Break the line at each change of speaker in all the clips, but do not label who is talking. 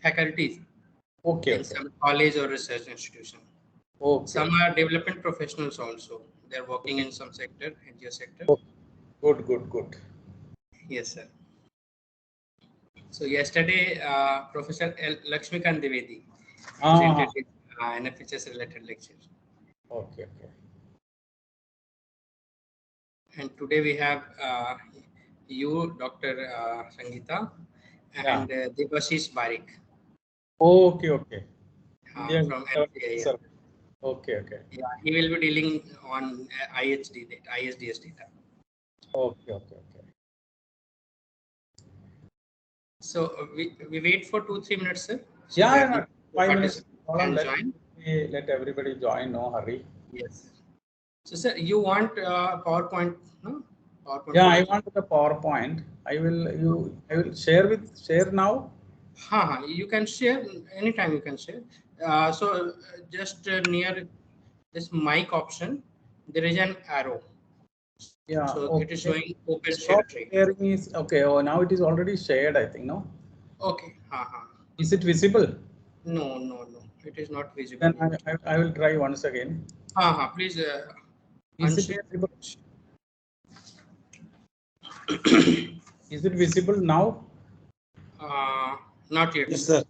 faculties in some college or research institution. Some are development professionals also. They're working in some sector, NGO sector.
Good.
Yes, sir. So yesterday, Professor Lakshmikant Dwivedi presented an NFHS related lecture.
Okay.
And today we have you, Dr. Sangeeta, and Devashish Barik.
Okay.
From MCI.
Okay.
Yeah, he will be dealing on ISDS data.
Okay.
So we wait for 2-3 minutes, sir.
So 5 minutes.
Join.
Let everybody join. No hurry.
Yes. So, sir, you want PowerPoint? No. PowerPoint.
Yeah, I want the PowerPoint. I will share now.
You can share anytime. You can share. So just near this mic option, there is an arrow.
Yeah.
So it is showing open share tray.
Sharing is okay. Oh, now it is already shared, I think. No.
Okay.
Is it visible?
No. It is not visible.
Then I will try once again.
Please.
Is it visible? Is it visible now?
Not yet.
Yes, sir.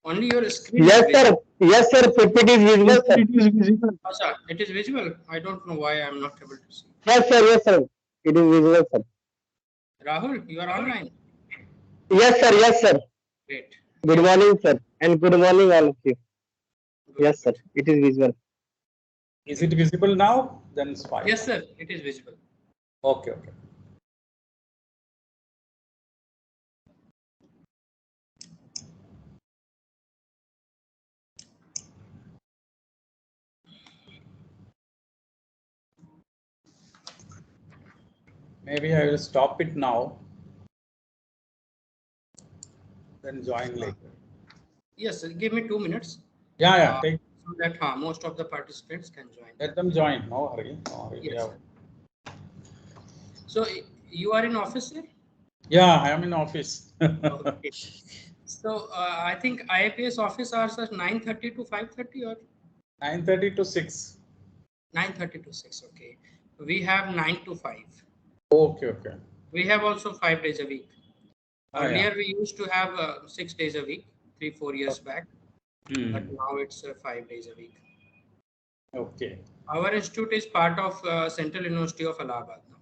Only your screen.
Yes, sir. Yes, sir. It is visible, sir.
It is visible. It is visible. I don't know why I am not able to see.
Yes, sir. It is visible, sir.
Rahul, you are online.
Yes, sir.
Great.
Good morning, sir, and good morning, all of you. Yes, sir. It is visible.
Is it visible now? Then it's fine.
Yes, sir. It is visible.
Okay. Maybe I will stop it now. Then join later.
Yes, sir. Give me 2 minutes.
Yeah. Take.
So that most of the participants can join.
Let them join. No hurry.
Yes. So you are in office, sir?
Yeah, I am in office.
Okay. So I think IIPS office hours are 9:30 to 5:30 or
9:30 to 6.
9:30 to 6. Okay. We have 9 to 5.
Okay.
We have also 5 days a week. Earlier we used to have 6 days a week, 3-4 years back, but now it's 5 days a week.
Okay.
Our institute is part of Central University of Allahabad now.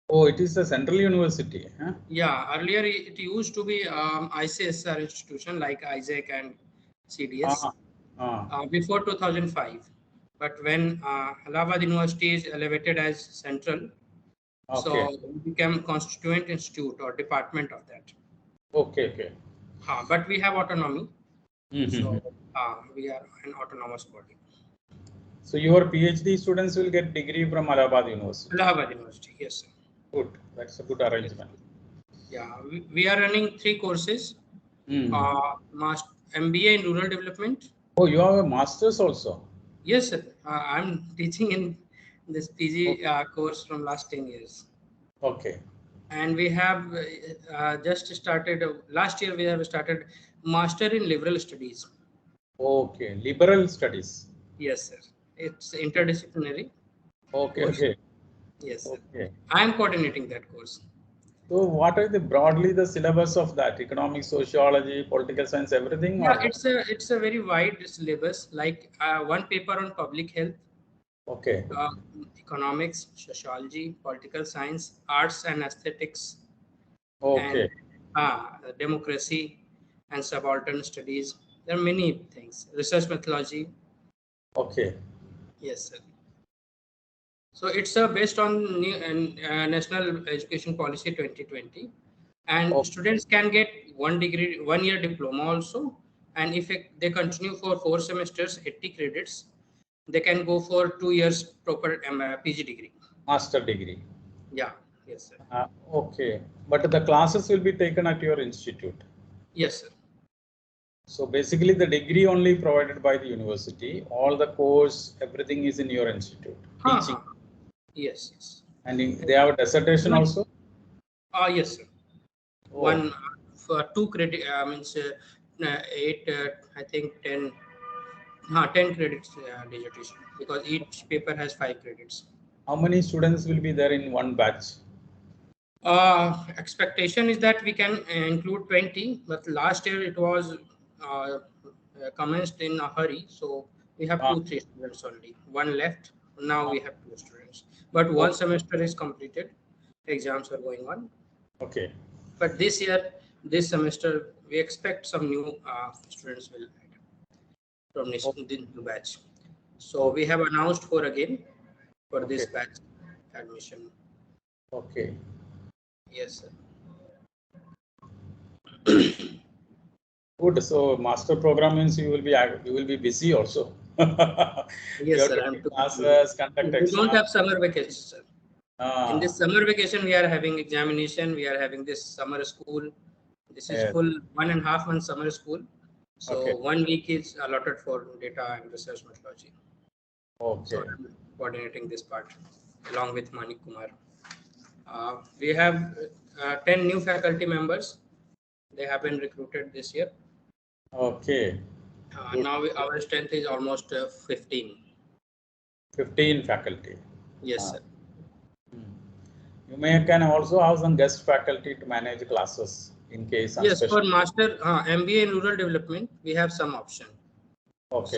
Oh, it is a Central University. Huh?
Yeah, earlier it used to be ICSR institution like Isaac and CDS before 2005. But when Allahabad University is elevated as Central, so it became constituent institute or department of that.
Okay.
But we have autonomy. So we are an autonomous body.
So your PhD students will get degree from Allahabad University.
Allahabad University, yes, sir.
Good. That's a good arrangement.
Yeah, we are running 3 courses. MBA in Rural Development.
Oh, you have a master's also?
Yes, sir. I'm teaching in this PG course from last 10 years.
Okay.
And we have just started, last year we have started Master in Liberal Studies.
Okay, Liberal Studies.
Yes, sir. It's interdisciplinary.
Okay.
Yes, sir.
Okay.
I am coordinating that course.
So what are broadly the syllabus of that? Economics, sociology, political science, everything?
Yeah, it's a very wide syllabus, like one paper on public health.
Okay.
Economics, sociology, political science, arts and aesthetics.
Okay.
And democracy and subaltern studies. There are many things. Research methodology.
Okay.
Yes, sir. So it's based on National Education Policy 2020, and students can get 1 degree, 1 year diploma also. And if they continue for 4 semesters, 80 credits, they can go for 2 years proper PG degree.
Master degree.
Yeah. Yes, sir.
Okay. But the classes will be taken at your institute.
Yes, sir.
So basically the degree only provided by the university, all the course, everything is in your institute. Teaching.
Yes.
And they have a dissertation also?
Yes, sir. One for 2 credit, means 8, I think 10, 10 credits dissertation, because each paper has 5 credits.
How many students will be there in one batch?
Expectation is that we can include 20, but last year it was commenced in a hurry, so we have 2-3 students only. One left. Now we have 2 students, but one semester is completed. Exams are going on.
Okay.
But this year, this semester, we expect some new students will add from this new batch. So we have announced for this batch admission.
Okay.
Yes, sir.
Good. So master program means you will be busy also.
Yes, sir.
Classes, conduct
we don't have summer vacation, sir. In this
Ah,
summer vacation, we are having examination. We are having this summer school. This is
yes.
full 1.5 month summer school. So
Okay.
1 week is allotted for data and research methodology.
Okay.
So I'm coordinating this part along with Manik Kumar. We have 10 new faculty members. They have been recruited this year.
Okay.
Now our strength is almost 15.
15 faculty.
Yes, sir.
You can also have some guest faculty to manage classes in case.
Yes, for master MBA in rural development, we have some option.
Okay.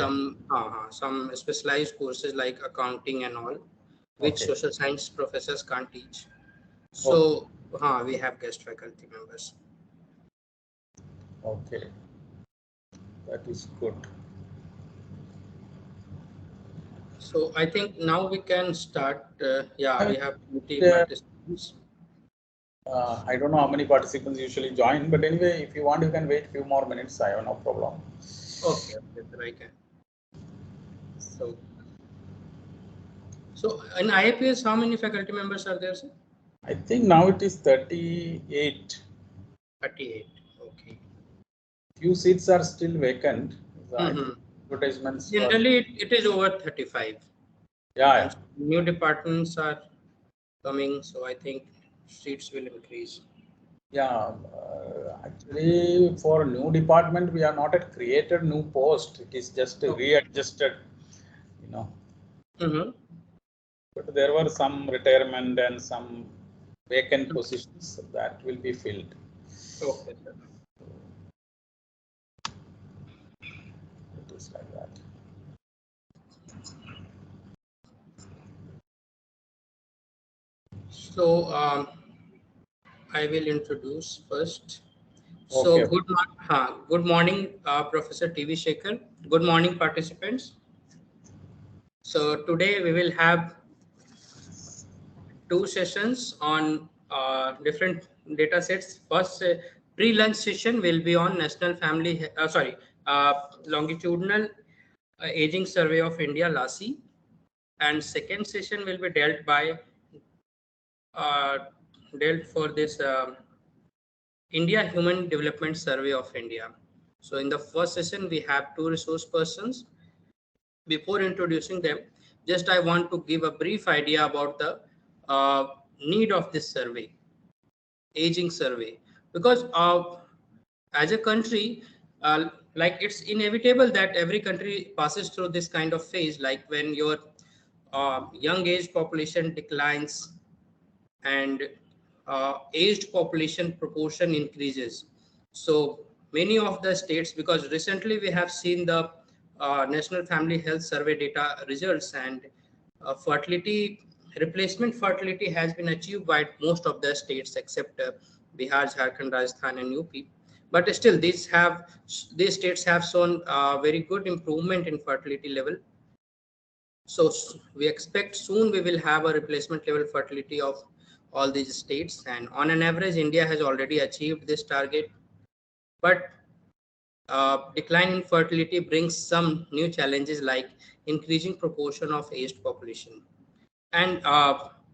Some specialized courses like accounting and all, which social science professors can't teach. So we have guest faculty members.
Okay, that is good.
So I think now we can start. We have 20 participants.
I don't know how many participants usually join, but anyway, if you want, you can wait a few more minutes. I have no problem.
Okay, I can. So in IIPS, how many faculty members are there, sir?
I think now it is 38.
38. Okay.
Few seats are still vacant. Advertisements.
Generally, it is over 35.
Yeah.
New departments are coming, so I think seats will increase.
Yeah, actually, for a new department, we are not at created new post. It is just readjusted, you know. But there were some retirement and some vacant positions that will be filled.
Okay, sir.
It is like that.
So I will introduce first. So good morning, Professor T.V. Shekher. Good morning, participants. So today we will have 2 sessions on different data sets. First pre-lunch session will be on Longitudinal Aging Survey of India, LASI, and second session will be dealt for this India Human Development Survey of India. So in the first session, we have 2 resource persons. Before introducing them, just I want to give a brief idea about the need of this survey, aging survey, because as a country, like it's inevitable that every country passes through this kind of phase, like when your young age population declines and aged population proportion increases. So many of the states, because recently we have seen the National Family Health Survey data results, and replacement fertility has been achieved by most of the states except Bihar, Jharkhand, Rajasthan, and UP. But still, these states have shown very good improvement in fertility level. So we expect soon we will have a replacement level fertility of all these states, and on an average, India has already achieved this target. But decline in fertility brings some new challenges like increasing proportion of aged population. And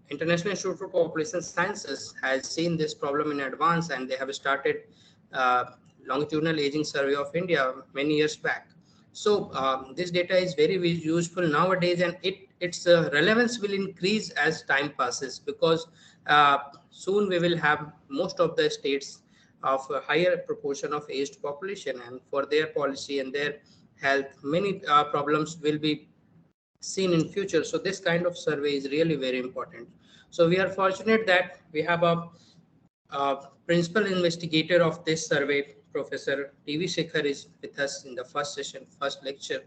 International Institute for Population Sciences has seen this problem in advance, and they have started Longitudinal Aging Survey of India many years back. So this data is very useful nowadays, and its relevance will increase as time passes, because soon we will have most of the states of a higher proportion of aged population, and for their policy and their health, many problems will be seen in future. So this kind of survey is really very important. So we are fortunate that we have a principal investigator of this survey, Professor TV Shekher, is with us in the first session, first lecture.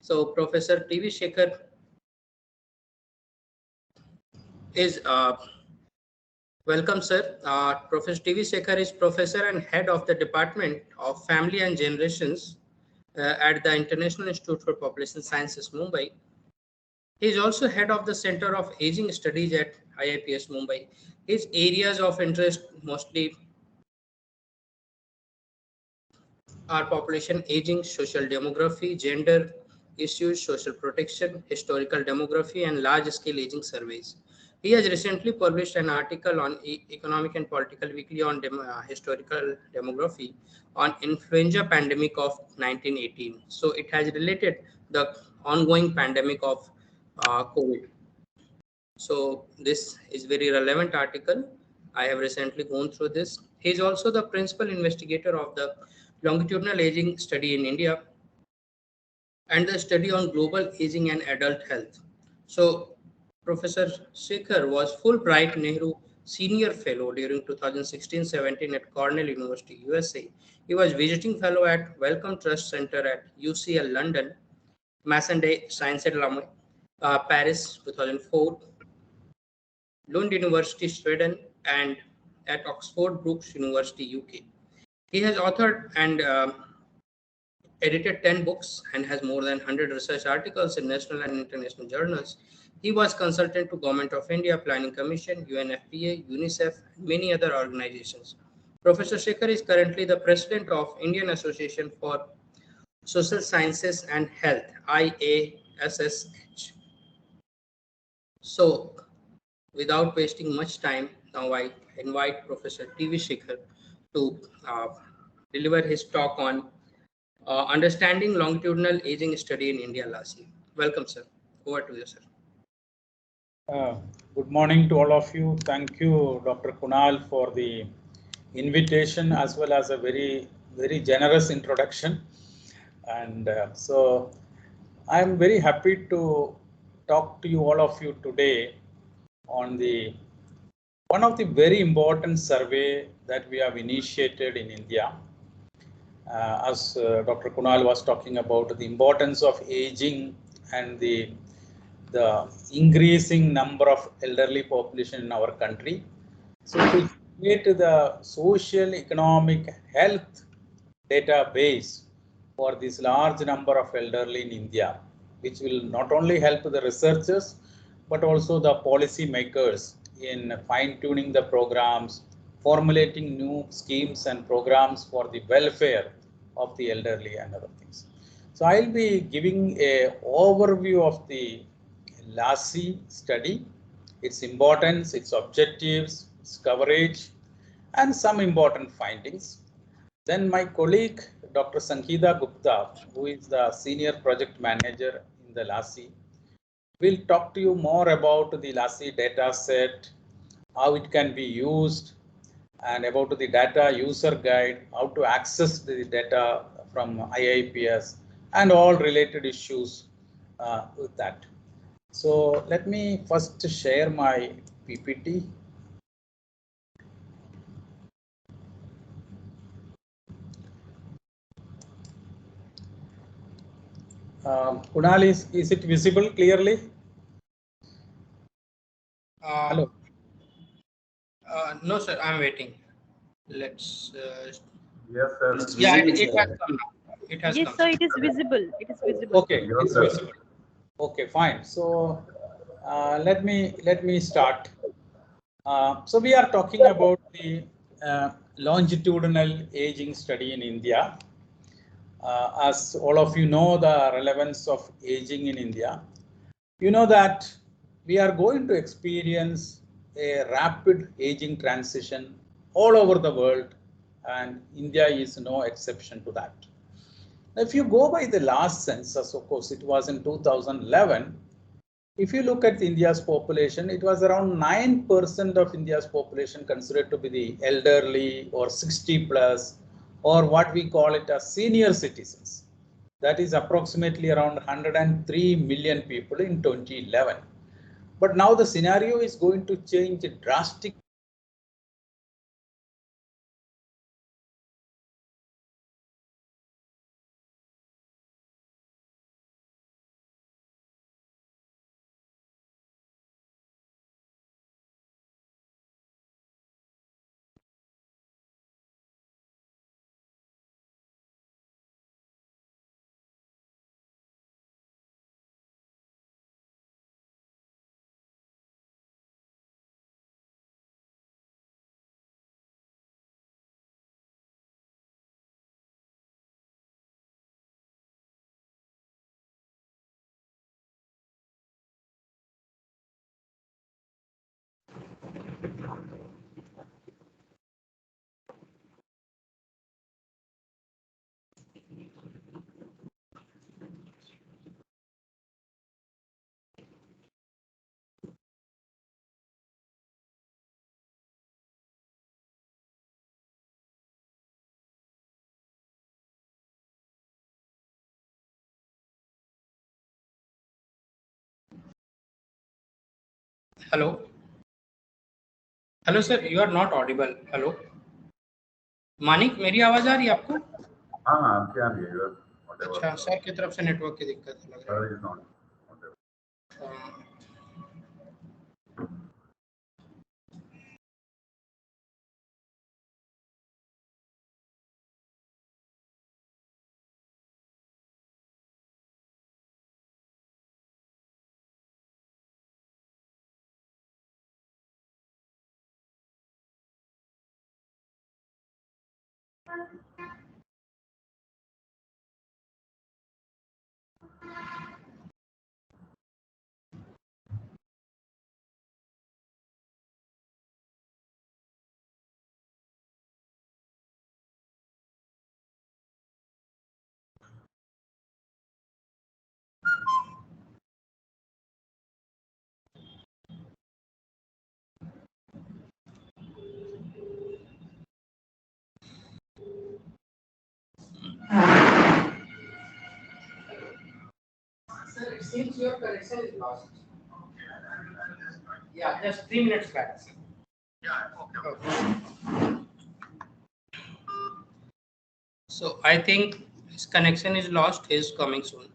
So Professor TV Shekher is welcome, sir. Professor TV Shekher is professor and head of the Department of Family and Generations at the International Institute for Population Sciences, Mumbai. He is also head of the Center of Aging Studies at IIPS-Mumbai. His areas of interest mostly are population aging, social demography, gender issues, social protection, historical demography, and large-scale aging surveys. He has recently published an article on Economic and Political Weekly on historical demography on influenza pandemic of 1918. So it has related the ongoing pandemic of COVID. So this is very relevant article. I have recently gone through this. He is also the principal investigator of the longitudinal aging study in India and the study on global aging and adult health. So Professor Shekher was Fulbright Nehru Senior Fellow during 2016-17 at Cornell University, USA. He was visiting fellow at Wellcome Trust Center at UCL London, Masson-Day Science at Paris 2004, Lund University, Sweden, and at Oxford Brookes University, UK. He has authored and edited 10 books and has more than 100 research articles in national and international journals. He was consultant to Government of India, Planning Commission, UNFPA, UNICEF, and many other organizations. Professor Shekher is currently the president of Indian Association for Social Sciences and Health, IASSH. So, without wasting much time, now I invite Professor TV Shekher to deliver his talk on Understanding Longitudinal Aging Study in India, Lassi. Welcome, sir. Over to you, sir.
Good morning to all of you. Thank you, Dr. Kunal, for the invitation as well as a very generous introduction. And so I'm very happy to talk to you, all of you, today on the one of the very important survey that we have initiated in India. As Dr. Kunal was talking about the importance of aging and the increasing number of elderly population in our country. So to create the social, economic, health database for this large number of elderly in India, which will not only help the researchers, but also the policy makers in fine-tuning the programs, formulating new schemes and programs for the welfare of the elderly and other things. So I'll be giving an overview of the LASI study, its importance, its objectives, its coverage, and some important findings. Then my colleague, Dr. Sangeeta Gupta, who is the senior project manager in the LASI, will talk to you more about the LASI data set, how it can be used, and about the data user guide, how to access the data from IIPS, and all related issues with that. So let me first share my PPT. Kunal, is it visible clearly? Hello.
No, sir, I'm waiting. Let's.
Yes, sir.
Yeah, it has come now. It has
yes,
come.
sir, it is visible. It is visible.
Okay,
Yes,
it's
sir.
visible. Okay, fine. So let me start. So we are talking about the longitudinal aging study in India. As all of you know, the relevance of aging in India, you know that we are going to experience a rapid aging transition all over the world, and India is no exception to that. If you go by the last census, of course, it was in 2011, If you look at India's population, it was around 9% of India's population considered to be the elderly or 60 plus, or what we call it as senior citizens. That is approximately around 103 million people in 2011. But now the scenario is going to change drastically.
Hello hello sir, you are not audible. Hello Manik, मेरी आवाज आ रही है आपको?
हाँ आपके आ रही है.
अच्छा, सर की तरफ से नेटवर्क की दिक्कत है लग रहा है. Sir, it seems your connection is lost. Yeah, just 3 minutes back.
Yeah, okay.
Okay. So I think his connection is lost. He is coming soon.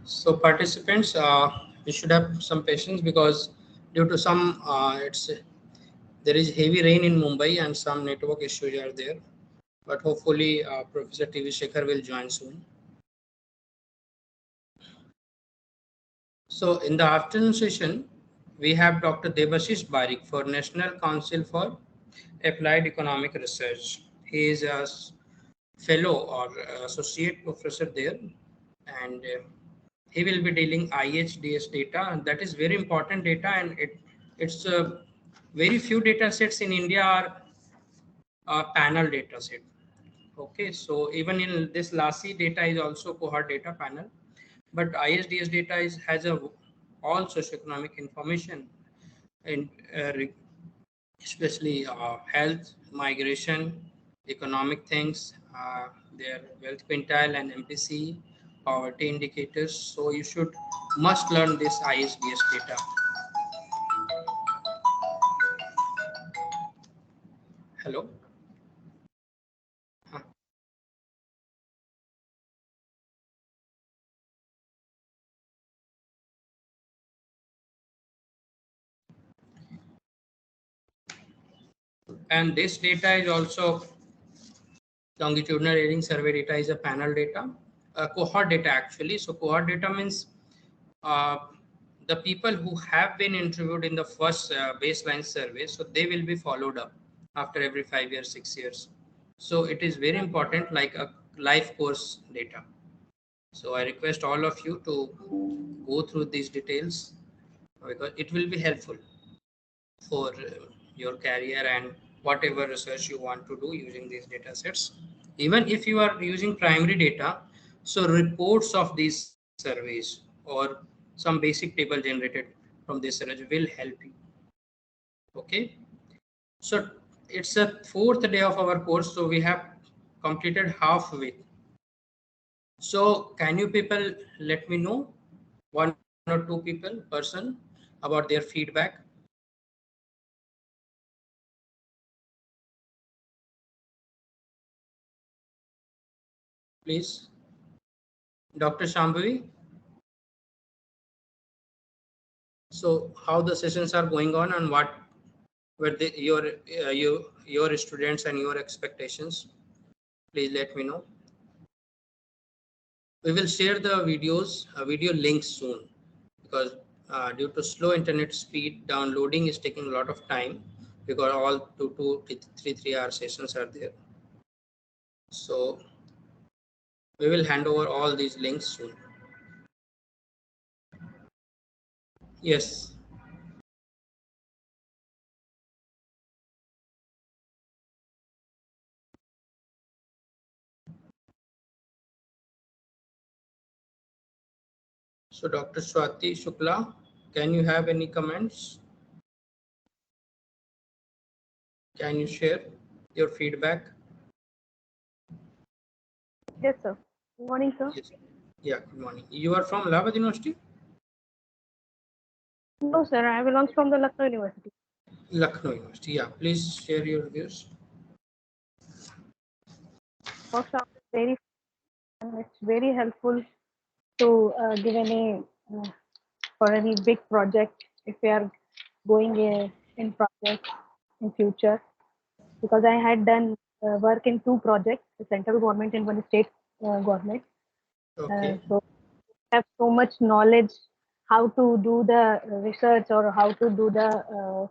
So participants, you should have some patience because due to some, there is heavy rain in Mumbai and some network issues are there. But hopefully, Professor TV Shekher will join soon. So in the afternoon session, we have Dr. Debashish Barik for National Council for Applied Economic Research. He is a fellow or associate professor there, and he will be dealing IHDS data, and that is very important data, and it's very few data sets in India are panel data set. Okay, so even in this Lassi data is also cohort data panel, but ISDS data has all socioeconomic information, and especially health, migration, economic things, their wealth quintile and MPC, poverty indicators. So you should must learn this ISDS data. Hello. Huh. And this data is also longitudinal aging survey data is a panel data, cohort data actually. So cohort data means uh, the people who have been interviewed in the first baseline survey, so they will be followed up after every 5 years, 6 years. So it is very important, like a life course data. So I request all of you to go through these details because it will be helpful for your career and whatever research you want to do using these data sets. Even if you are using primary data, so reports of these surveys or some basic table generated from this survey will help you. Okay, so it's the fourth day of our course, so we have completed halfway. So can you people let me know, one or two person about their feedback? Please. Dr. Shambhavi. So how the sessions are going on and what were your students and your expectations? Please let me know. We will share the videos, video links soon because due to slow internet speed, downloading is taking a lot of time because all 3 hour sessions are there. So we will hand over all these links soon. Yes. So Dr. Swati Shukla, can you have any comments? Can you share your feedback?
Yes, sir. Good morning, sir.
Yes. Yeah, good morning. You are from Allahabad University?
No, sir. I belong from the Lucknow University.
Lucknow University. Yeah, please share your views.
Workshop is very fun. It's very helpful to give any for any big project if we are going in projects in future. Because I had done work in two projects, the central government and one state government.
Okay.
So I have so much knowledge how to do the research or how to do the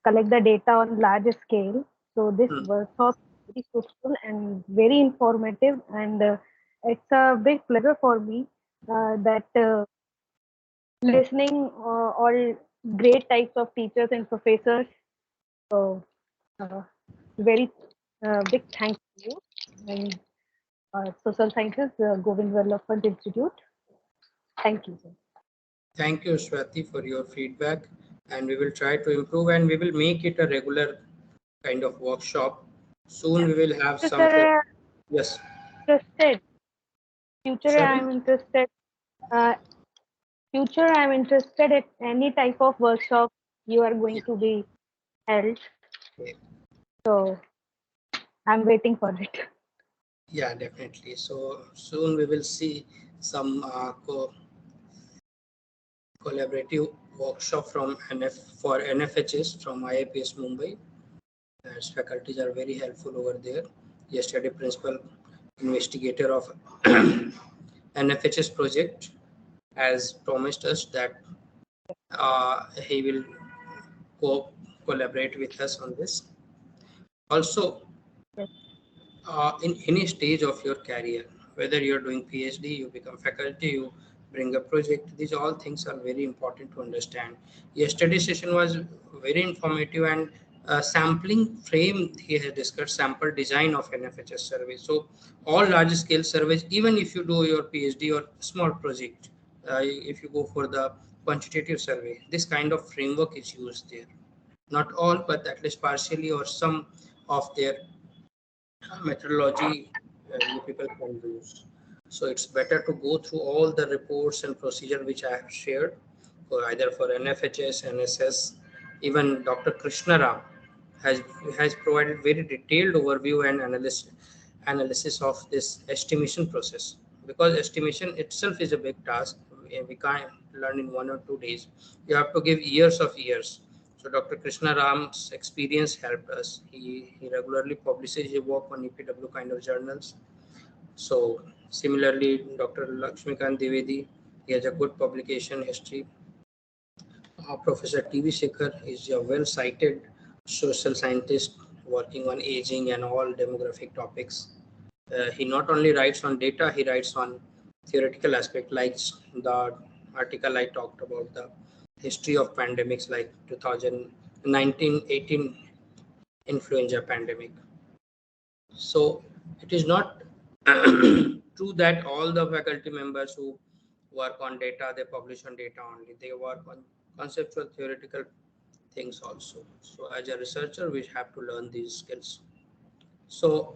collect the data on large scale. So this workshop is very useful and very informative, and it's a big pleasure for me that listening all great types of teachers and professors. So very big thanks to you and Social Sciences Govind Development Institute. Thank you, sir.
Thank you, Swati, for your feedback. And we will try to improve and we will make it a regular kind of workshop. Soon we will have
So,
some.
sir,
Yes.
interested. Future, I
Sorry?
am interested. Uh, future, I am interested in any type of workshop you are going
Yeah.
to be held.
Okay.
So, I'm waiting for it.
Yeah, definitely. So soon we will see some collaborative workshop from for NFHS from IIPS-Mumbai. As faculties are very helpful over there. Yesterday, principal investigator of NFHS project has promised us that he will collaborate with us on this. Also, in any stage of your career, whether you're doing PhD, you become faculty, you bring a project, these all things are very important to understand. Yesterday's session was very informative, and sampling frame, he has discussed sample design of NFHS survey. So all large scale surveys, even if you do your PhD or small project, if you go for the quantitative survey, this kind of framework is used there. Not all, but at least partially, or some of their methodology you people can use. So it's better to go through all the reports and procedure which I have shared, for either for NFHS, NSS, even Dr. Krishna Ram has provided very detailed overview and analysis of this estimation process, because estimation itself is a big task. We can't learn in 1 or 2 days. You have to give years of years. So Dr. Krishna Ram's experience helped us. He regularly publishes his work on EPW kind of journals. So similarly, Dr. Lakshmikant Dwivedi, he has a good publication history. Professor T.V. Shekher is a well-cited social scientist working on aging and all demographic topics. He not only writes on data, he writes on theoretical aspect, like the article I talked about, the history of pandemics like 2019-18 influenza pandemic. So it is not true that all the faculty members who work on data, they publish on data only. They work on conceptual theoretical things also. So as a researcher, we have to learn these skills. So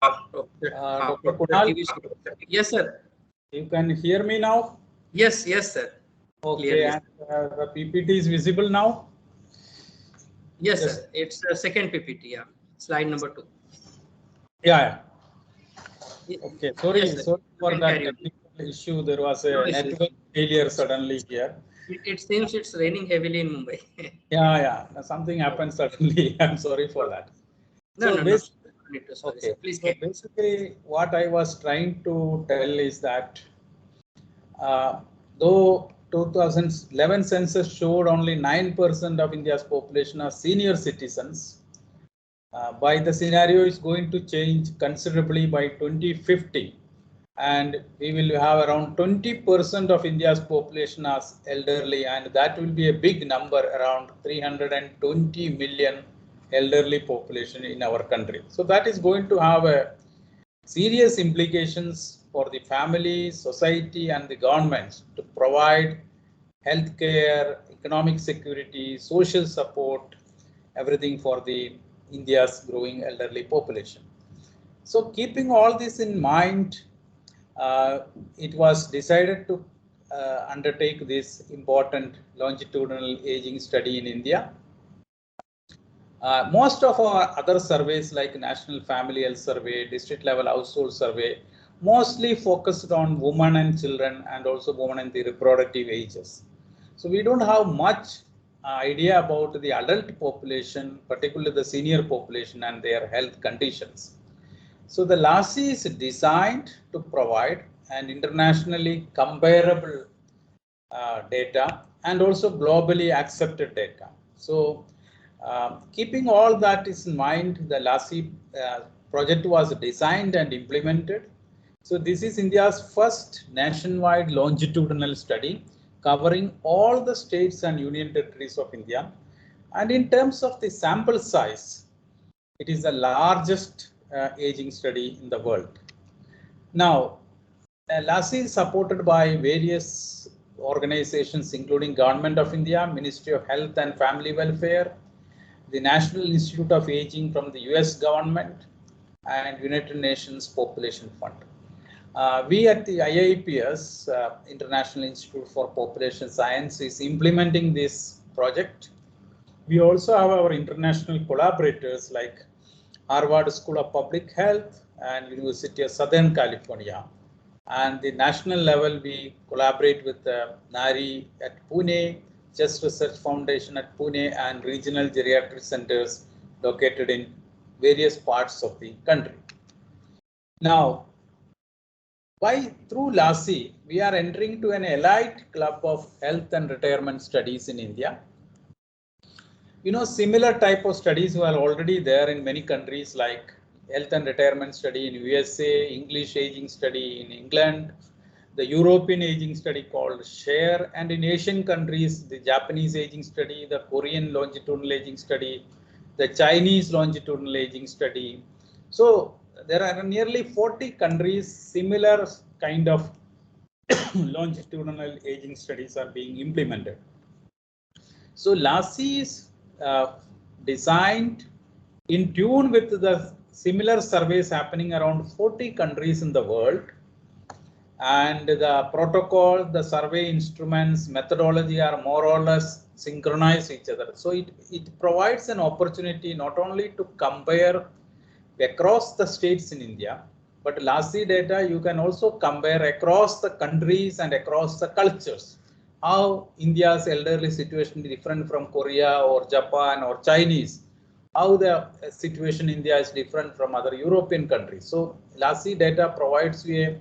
Dr. Kunal,
yes, sir.
You can hear me now?
Yes, sir.
Okay,
Clearly.
and the PPT is visible now?
Yes, sir. It's the second PPT, yeah. Slide number 2.
Yeah. Okay, sorry,
Yes,
sorry for that technical issue. There was a network failure suddenly here.
It seems it's raining heavily in Mumbai.
Yeah. Something happened suddenly. I'm sorry for that.
Okay. Please.
So basically, what I was trying to tell is that though 2011 census showed only 9% of India's population are senior citizens, by the scenario is going to change considerably by 2050, and we will have around 20% of India's population as elderly, and that will be a big number, around 320 million elderly population in our country. So that is going to have a serious implications for the family, society, and the governments to provide healthcare, economic security, social support, everything for the India's growing elderly population. So keeping all this in mind, it was decided to undertake this important longitudinal aging study in India. Most of our other surveys like National Family Health Survey, District Level Household Survey, mostly focused on women and children, and also women in the reproductive ages. So we don't have much idea about the adult population, particularly the senior population and their health conditions. So the Lassi is designed to provide an internationally comparable data and also globally accepted data. So keeping all that is in mind, the Lassi project was designed and implemented. So this is India's first nationwide longitudinal study covering all the states and union territories of India. And in terms of the sample size, it is the largest aging study in the world. Now, Lassi is supported by various organizations, including Government of India, Ministry of Health and Family Welfare, the National Institute of Aging from the US government, and United Nations Population Fund. We at the IIPS, International Institute for Population Science, is implementing this project. We also have our international collaborators like Harvard School of Public Health and University of Southern California. And the national level, we collaborate with NARI at Pune, Chest Research Foundation at Pune, and regional geriatric centers located in various parts of the country. Now, through LASI, we are entering to an elite club of health and retirement studies in India. You know, similar type of studies were already there in many countries like health and retirement study in USA, English aging study in England, the European aging study called Shekher, and in Asian countries, the Japanese aging study, the Korean longitudinal aging study, the Chinese longitudinal aging study. So there are nearly 40 countries, similar kind of longitudinal aging studies are being implemented. So LASI is designed in tune with the similar surveys happening around 40 countries in the world. And the protocol, the survey instruments, methodology are more or less synchronized each other. So it provides an opportunity not only to compare across the states in India, but LASI data you can also compare across the countries and across the cultures. How India's elderly situation is different from Korea or Japan or Chinese. How the situation in India is different from other European countries. So LASI data provides you a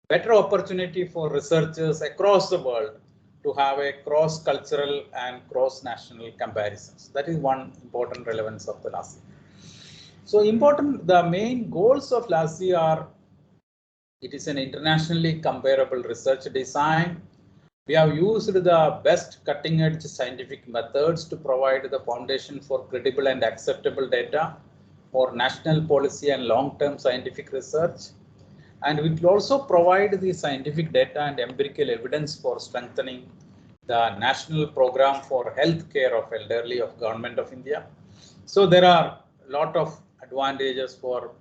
better opportunity for researchers across the world to have a cross-cultural and cross-national comparisons. That is one important relevance of the LASI. So the main goals of LASI are, it is an internationally comparable research design. We have used the best cutting-edge scientific methods to provide the foundation for credible and acceptable data for national policy and long-term scientific research. And we will also provide the scientific data and empirical evidence for strengthening the national program for health care of elderly of Government of India. So there are a lot of advantages for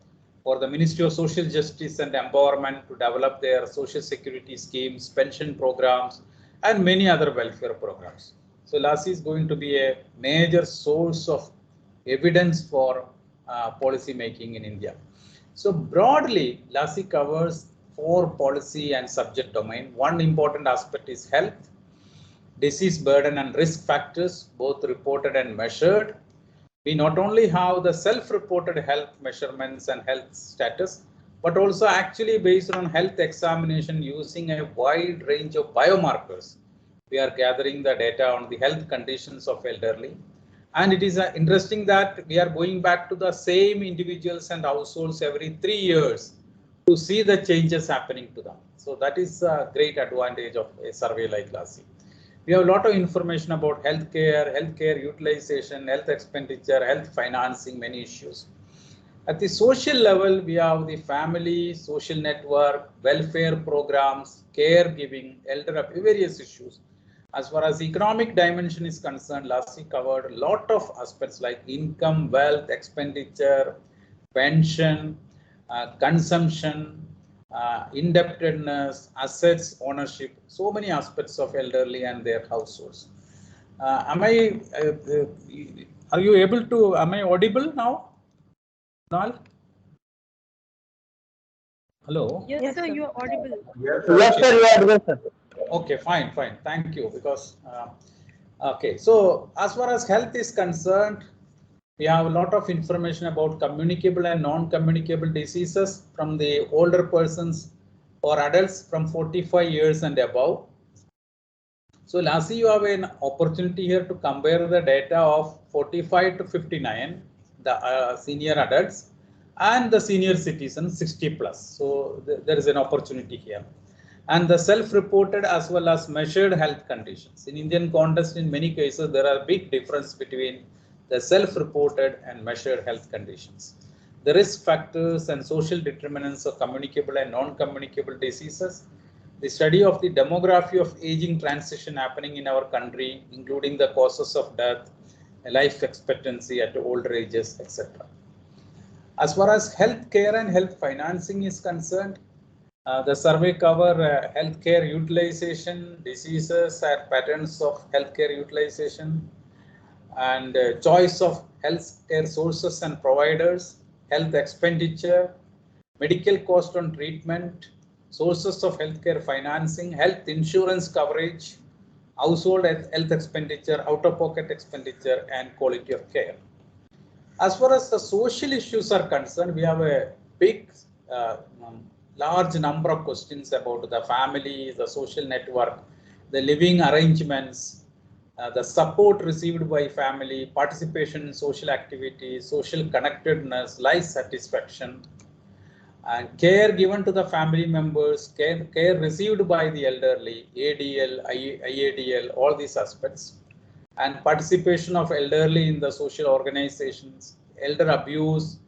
the Ministry of Social Justice and Empowerment to develop their social security schemes, pension programs, and many other welfare programs. So LASI is going to be a major source of evidence for policy making in India. So broadly, LASI covers 4 policy and subject domain. One important aspect is health, disease burden and risk factors, both reported and measured. We not only have the self-reported health measurements and health status, but also actually based on health examination using a wide range of biomarkers. We are gathering the data on the health conditions of elderly. And it is interesting that we are going back to the same individuals and households every 3 years to see the changes happening to them. So that is a great advantage of a survey like LASI. We have a lot of information about healthcare utilization, health expenditure, health financing, many issues. At the social level, we have the family, social network, welfare programs, caregiving, elder, various issues. As far as economic dimension is concerned, LASI covered a lot of aspects like income, wealth, expenditure, pension, consumption, indebtedness, assets, ownership, so many aspects of elderly and their households. Are you able to, am I audible now? Nal? Hello?
Yes, sir, you are audible.
Yes,
Yes, sir, you are audible, sir.
Okay, fine. Thank you. Because, okay, so as far as health is concerned, we have a lot of information about communicable and non-communicable diseases from the older persons or adults from 45 years and above. So lastly, you have an opportunity here to compare the data of 45 to 59, the senior adults, and the senior citizens 60 plus. So there is an opportunity here. And the self-reported as well as measured health conditions. In Indian context, in many cases, there are big difference between the self-reported and measured health conditions. The risk factors and social determinants of communicable and non-communicable diseases. The study of the demography of aging transition happening in our country, including the causes of death, life expectancy at older ages, etc. As far as healthcare and health financing is concerned, the survey cover healthcare utilization, diseases and patterns of healthcare utilization, and choice of healthcare sources and providers, health expenditure, medical cost on treatment, sources of healthcare financing, health insurance coverage, household health expenditure, out-of-pocket expenditure, and quality of care. As far as the social issues are concerned, we have a big, large number of questions about the family, the social network, the living arrangements, the support received by family, participation in social activities, social connectedness, life satisfaction, and care given to the family members, care received by the elderly, ADL, IADL, all these aspects, and participation of elderly in the social organizations, elder abuse,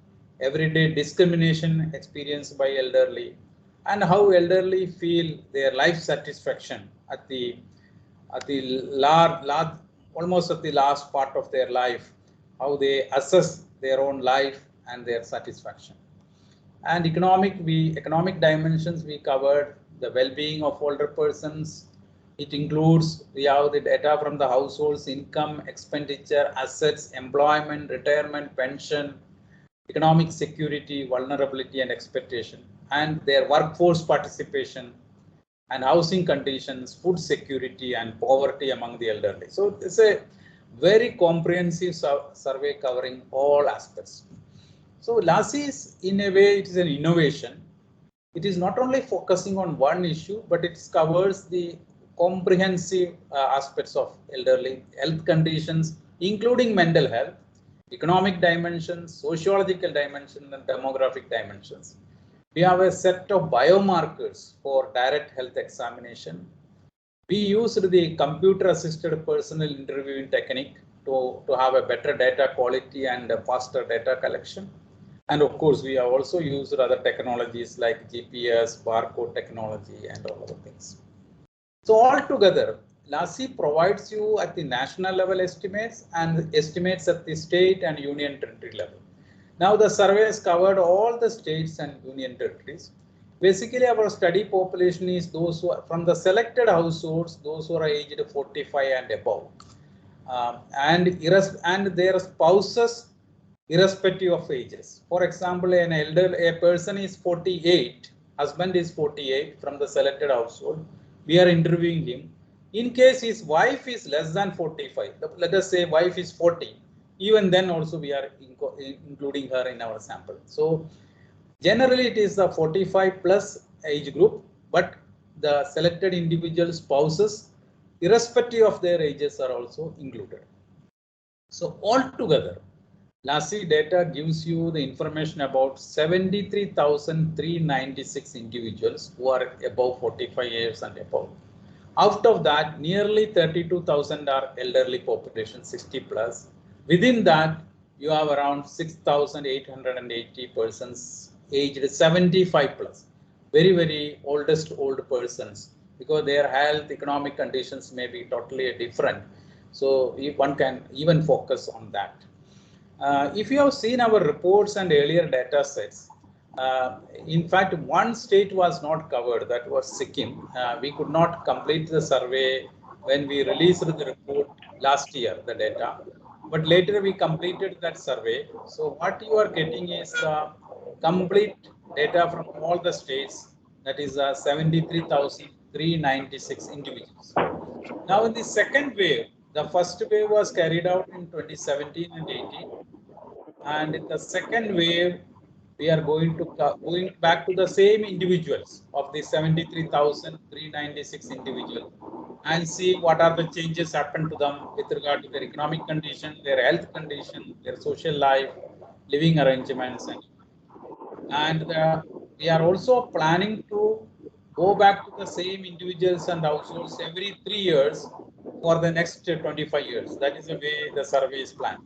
everyday discrimination experienced by elderly, and how elderly feel their life satisfaction at the almost at the last part of their life, how they assess their own life and their satisfaction. And economic dimensions we covered, the well-being of older persons. It includes, we have the data from the household's income, expenditure, assets, employment, retirement, pension, economic security, vulnerability and expectation, and their workforce participation, and housing conditions, food security, and poverty among the elderly. So it's a very comprehensive survey covering all aspects. So LASI is, in a way, it is an innovation. It is not only focusing on one issue, but it covers the comprehensive aspects of elderly health conditions, including mental health, economic dimensions, sociological dimensions, and demographic dimensions. We have a set of biomarkers for direct health examination. We used the computer-assisted personal interviewing technique to have a better data quality and a faster data collection. And of course, we have also used other technologies like GPS, barcode technology, and all other things. So altogether, LASI provides you at the national level estimates and estimates at the state and union territory level. Now the survey has covered all the states and union territories. Basically, our study population is those who are from the selected households, those who are aged 45 and above, and their spouses, irrespective of ages. For example, a person is 48, husband is 48 from the selected household. We are interviewing him. In case his wife is less than 45, let us say wife is 40. Even then also we are including her in our sample. So generally it is the 45 plus age group, but the selected individual spouses, irrespective of their ages, are also included. So altogether, LASI data gives you the information about 73,396 individuals who are above 45 years and above. Out of that, nearly 32,000 are elderly population, 60 plus. Within that, you have around 6,880 persons aged 75 plus. Very, very old persons, because their health, economic conditions may be totally different. So one can even focus on that. If you have seen our reports and earlier data sets, in fact, one state was not covered, that was Sikkim. We could not complete the survey when we released the report last year, the data. But later we completed that survey. So what you are getting is the complete data from all the states, that is 73,396 individuals. Now in the second wave, the first wave was carried out in 2017 and 18. And in the second wave, we are going back to the same individuals of the 73,396 individuals and see what are the changes happened to them with regard to their economic condition, their health condition, their social life, living arrangements, and we are also planning to go back to the same individuals and households every 3 years for the next 25 years. That is the way the survey is planned.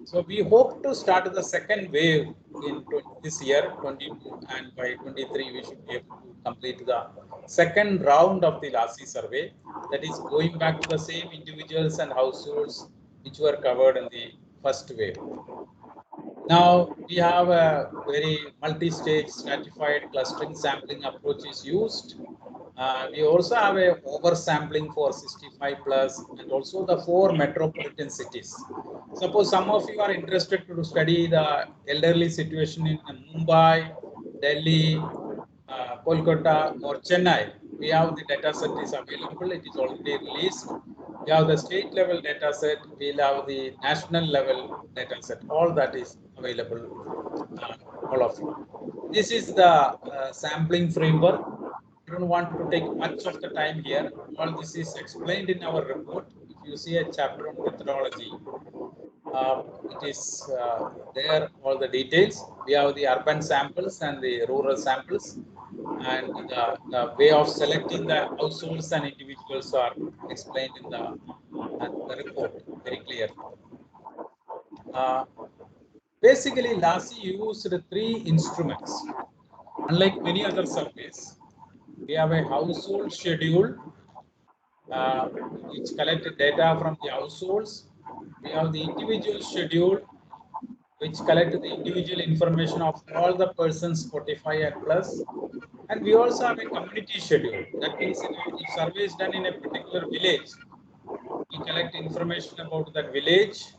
So we hope to start the second wave in this year, 22, and by 23 we should be able to complete the second round of the LASI survey. That is going back to the same individuals and households which were covered in the first wave. Now we have a very multi-stage stratified clustering sampling approach is used. We also have a oversampling for 65 plus and also the 4 metropolitan cities. Suppose some of you are interested to study the elderly situation in Mumbai, Delhi, Kolkata or Chennai, we have the data set is available. It is already released. We have the state level data set. We'll have the national level data set. All that is available, all of you. This is the sampling framework. I don't want to take much of the time here. All this is explained in our report. If you see a chapter on methodology, it is there, all the details. We have the urban samples and the rural samples, and the way of selecting the households and individuals are explained in the report very clearly. Basically, Lassi used 3 instruments. Unlike many other surveys, we have a household schedule which collected data from the households. We have the individual schedule which collect the individual information of all the persons 45 and plus. And we also have a community schedule. That means if survey is done in a particular village, we collect information about that village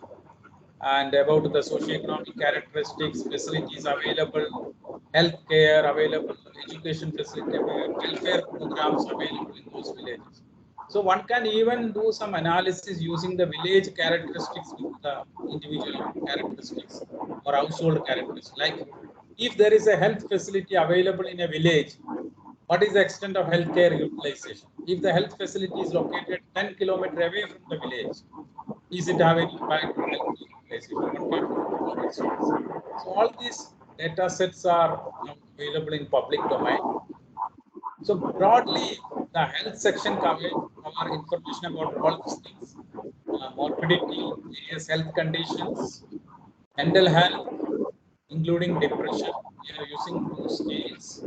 and about the socioeconomic characteristics, facilities available, healthcare available, education facility available, welfare programs available in those villages. So one can even do some analysis using the village characteristics with the individual characteristics or household characteristics. Like if there is a health facility available in a village, what is the extent of healthcare utilization? If the health facility is located 10 kilometers away from the village, is it having impact on health utilization? One can do. So all these data sets are available in public domain. So broadly, the health section covers information about all these things: morbidity, various health conditions, mental health, including depression. We are using 2 scales.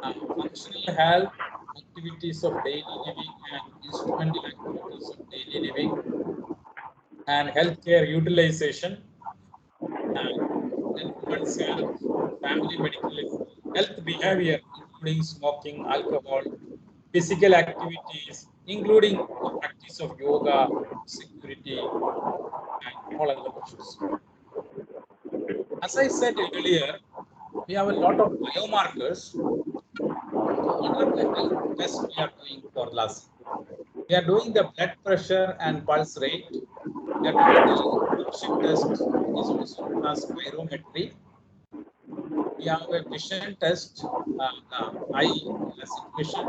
Functional health, activities of daily living and instrumental activities of daily living, and healthcare utilization, and then women's health, family medical health behavior, including smoking, alcohol, physical activities, including the practice of yoga, security, and all other issues. As I said earlier, we have a lot of biomarkers. What are the health tests we are doing for Lassi? We are doing the blood pressure and pulse rate. We are doing the function test, is also known as spirometry. We have a vision test, eye situation,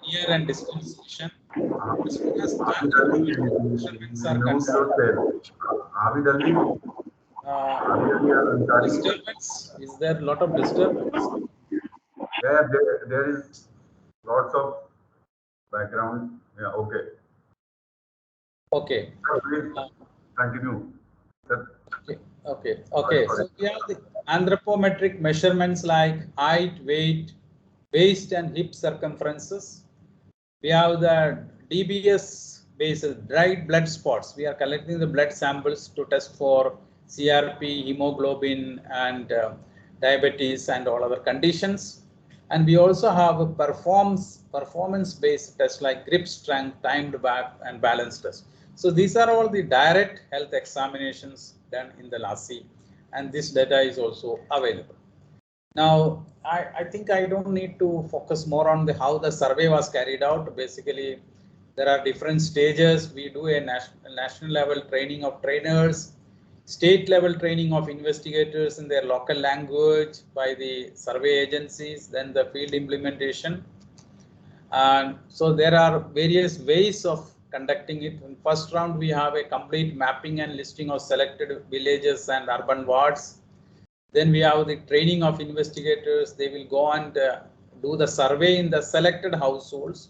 near and distance vision. As far as measurements are concerned, disturbance, is there a lot of disturbance?
Yeah, there is lots of background. Yeah, okay.
Okay.
Please continue.
Okay. So we have the anthropometric measurements like height, weight, waist and hip circumferences. We have the DBS based dried blood spots. We are collecting the blood samples to test for CRP, hemoglobin, and diabetes and all other conditions. And we also have a performance-based tests like grip strength, timed back, and balance test. So these are all the direct health examinations done in the Lassi, and this data is also available. Now, I think I don't need to focus more on how the survey was carried out. Basically, there are different stages. We do a national level training of trainers, state level training of investigators in their local language by the survey agencies, then the field implementation. And so there are various ways of conducting it. In first round, we have a complete mapping and listing of selected villages and urban wards. Then we have the training of investigators. They will go and do the survey in the selected households.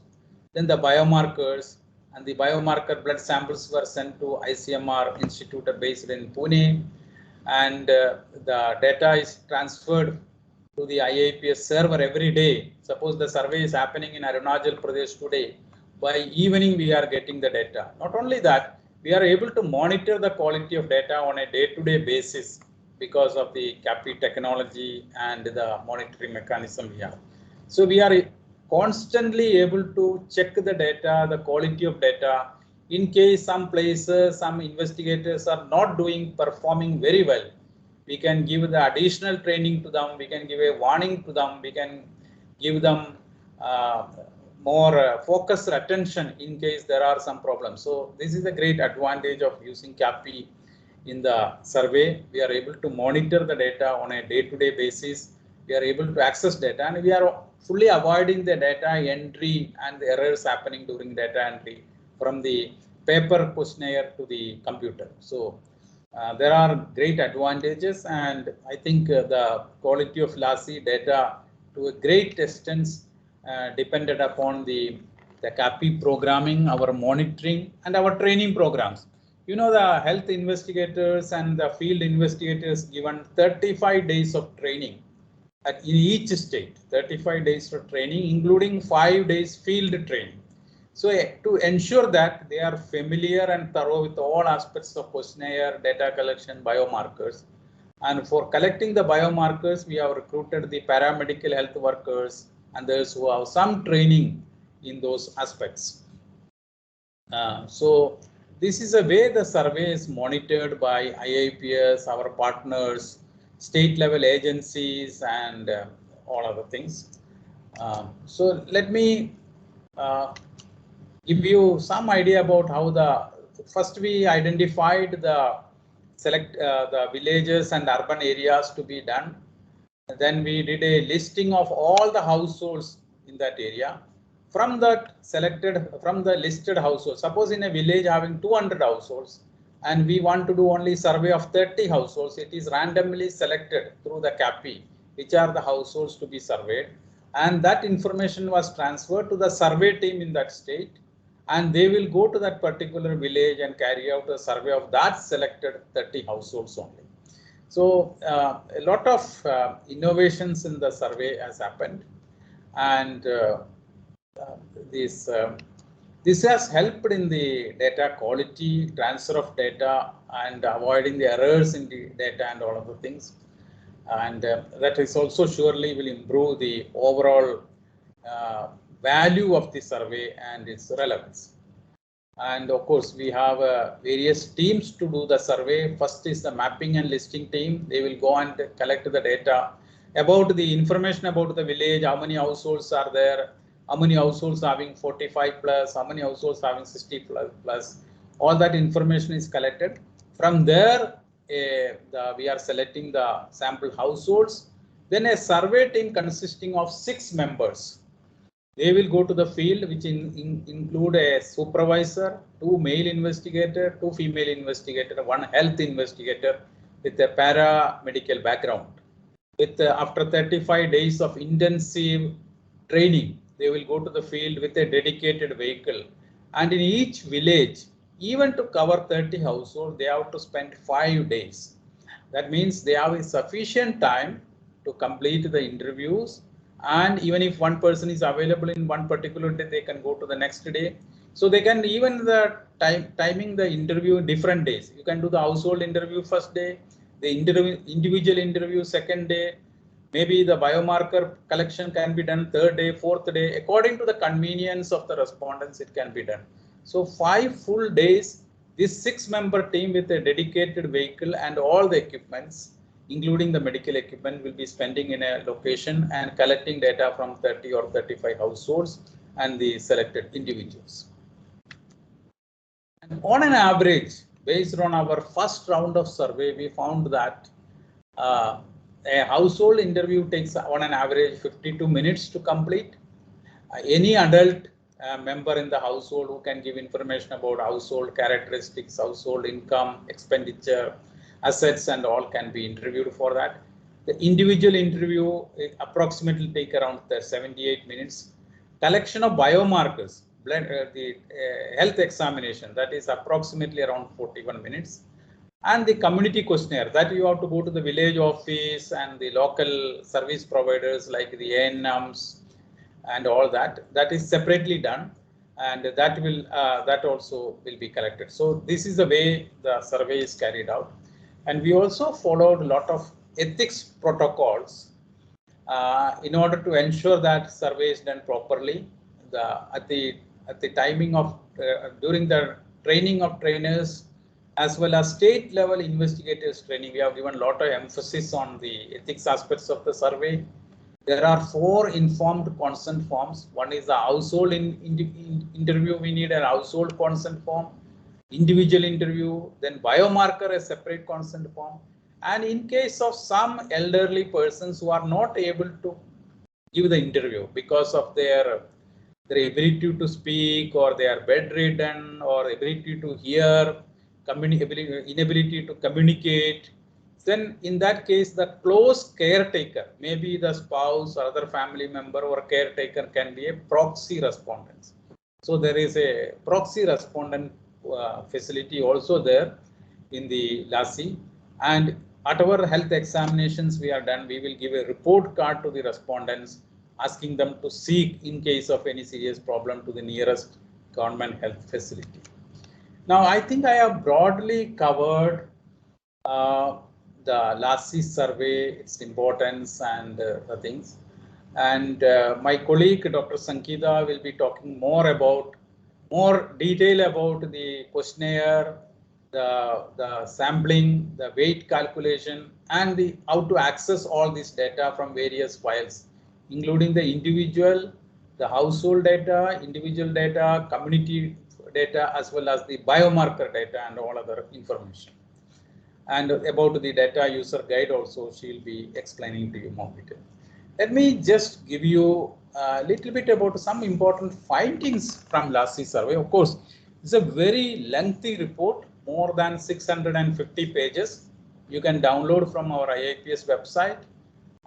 Then the biomarkers, and the biomarker blood samples were sent to ICMR Institute based in Pune, and the data is transferred to the IIPS server every day. Suppose the survey is happening in Arunachal Pradesh today, by evening we are getting the data. Not only that, we are able to monitor the quality of data on a day-to-day basis because of the CAPI technology and the monitoring mechanism we have. So we are constantly able to check the data, the quality of data. In case some places, some investigators are not performing very well, we can give the additional training to them, we can give a warning to them, we can give them more focused attention in case there are some problems. So this is a great advantage of using CAPI in the survey. We are able to monitor the data on a day-to-day basis. We are able to access data, and we are fully avoiding the data entry and the errors happening during data entry from the paper questionnaire to the computer. So there are great advantages, and I think the quality of Lassi data to a great extent depended upon the CAPI programming, our monitoring, and our training programs. You know, the health investigators and the field investigators given 35 days of training in each state, 35 days of training, including 5 days field training. So to ensure that they are familiar and thorough with all aspects of questionnaire, data collection, biomarkers. And for collecting the biomarkers, we have recruited the paramedical health workers and those who have some training in those aspects. So this is a way the survey is monitored by IIPS, our partners, state level agencies, and all other things. So let me give you some idea about how first we identified the the villages and urban areas to be done. Then we did a listing of all the households in that area. From the listed households, suppose in a village having 200 households, and we want to do only survey of 30 households, it is randomly selected through the CAPI, which are the households to be surveyed. And that information was transferred to the survey team in that state, and they will go to that particular village and carry out a survey of that selected 30 households only. So a lot of innovations in the survey has happened, and this has helped in the data quality, transfer of data, and avoiding the errors in the data and all of the things. And that is also surely will improve the overall value of the survey and its relevance. And of course, we have various teams to do the survey. First is the mapping and listing team. They will go and collect the data about the information about the village, how many households are there, how many households having 45 plus, how many households having 60 plus. All that information is collected. From there, we are selecting the sample households. Then a survey team consisting of 6 members. They will go to the field, which include a supervisor, 2 male investigator, 2 female investigator, 1 health investigator with a paramedical background. With after 35 days of intensive training, they will go to the field with a dedicated vehicle. And in each village, even to cover 30 households, they have to spend 5 days. That means they have a sufficient time to complete the interviews. And even if one person is available in one particular day, they can go to the next day. So they can even timing the interview in different days. You can do the household interview first day, the individual interview second day. Maybe the biomarker collection can be done 3rd day, 4th day. According to the convenience of the respondents, it can be done. So 5 full days, this 6-member team with a dedicated vehicle and all the equipments, including the medical equipment, will be spending in a location and collecting data from 30 or 35 households and the selected individuals. And on an average, based on our first round of survey, we found that a household interview takes on an average 52 minutes to complete. Any adult member in the household who can give information about household characteristics, household income, expenditure, assets, and all can be interviewed for that. The individual interview approximately take around 78 minutes. Collection of biomarkers, the health examination, that is approximately around 41 minutes. And the community questionnaire, that you have to go to the village office and the local service providers like the ANMs and all that. That is separately done, and that also will be collected. So this is the way the survey is carried out. And we also followed a lot of ethics protocols in order to ensure that survey is done properly. At the timing of during the training of trainers, as well as state level investigators training, we have given a lot of emphasis on the ethics aspects of the survey. There are 4 informed consent forms. One is the household interview. We need a household consent form, individual interview, then biomarker, a separate consent form. And in case of some elderly persons who are not able to give the interview because of their ability to speak, or they are bedridden, or ability to hear, inability to communicate, then in that case the close caretaker, maybe the spouse or other family member or caretaker, can be a proxy respondent. So there is a proxy respondent facility also there in the Lassi, and at our health examinations we are done, we will give a report card to the respondents asking them to seek in case of any serious problem to the nearest government health facility. Now I think I have broadly covered the Lassi survey, its importance, and the things. And my colleague Dr. Sankita will be talking more detail about the questionnaire, the sampling, the weight calculation, and how to access all this data from various files, including the individual, the household data, individual data, community data, as well as the biomarker data and all other information. And about the data user guide also, she'll be explaining to you more detail. Let me just give you a little bit about some important findings from Lassi survey. Of course, it's a very lengthy report, more than 650 pages. You can download from our IIPS website,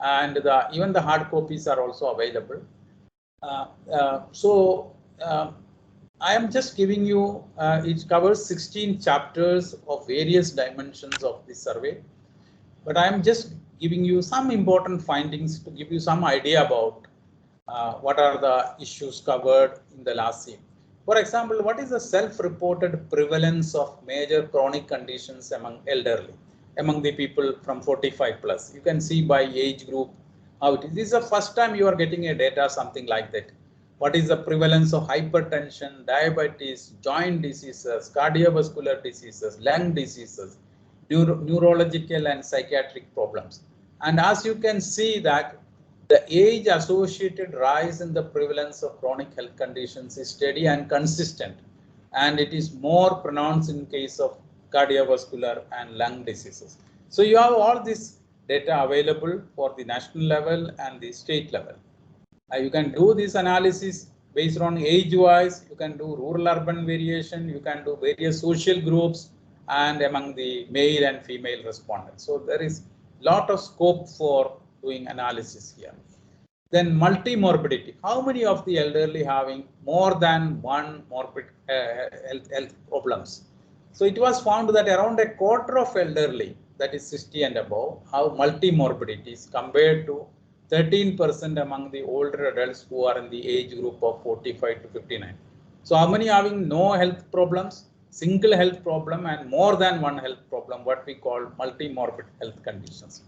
and even the hard copies are also available. I am just giving you, it covers 16 chapters of various dimensions of this survey, but I am just giving you some important findings to give you some idea about what are the issues covered in the Lassi. For example, what is the self-reported prevalence of major chronic conditions among elderly, among the people from 45 plus? You can see by age group how it is. This is the first time you are getting a data something like that. What is the prevalence of hypertension, diabetes, joint diseases, cardiovascular diseases, lung diseases, neurological and psychiatric problems? And as you can see that the age associated rise in the prevalence of chronic health conditions is steady and consistent, and it is more pronounced in case of cardiovascular and lung diseases. So you have all this data available for the national level and the state level. You can do this analysis based on age wise, you can do rural urban variation, you can do various social groups, and among the male and female respondents. So there is a lot of scope for doing analysis here. Then multimorbidity. How many of the elderly having more than one morbid health problems? So it was found that around a quarter of elderly, that is 60 and above, have multimorbidities compared to 13% among the older adults who are in the age group of 45 to 59. So how many having no health problems, single health problem, and more than one health problem, what we call multimorbid health conditions?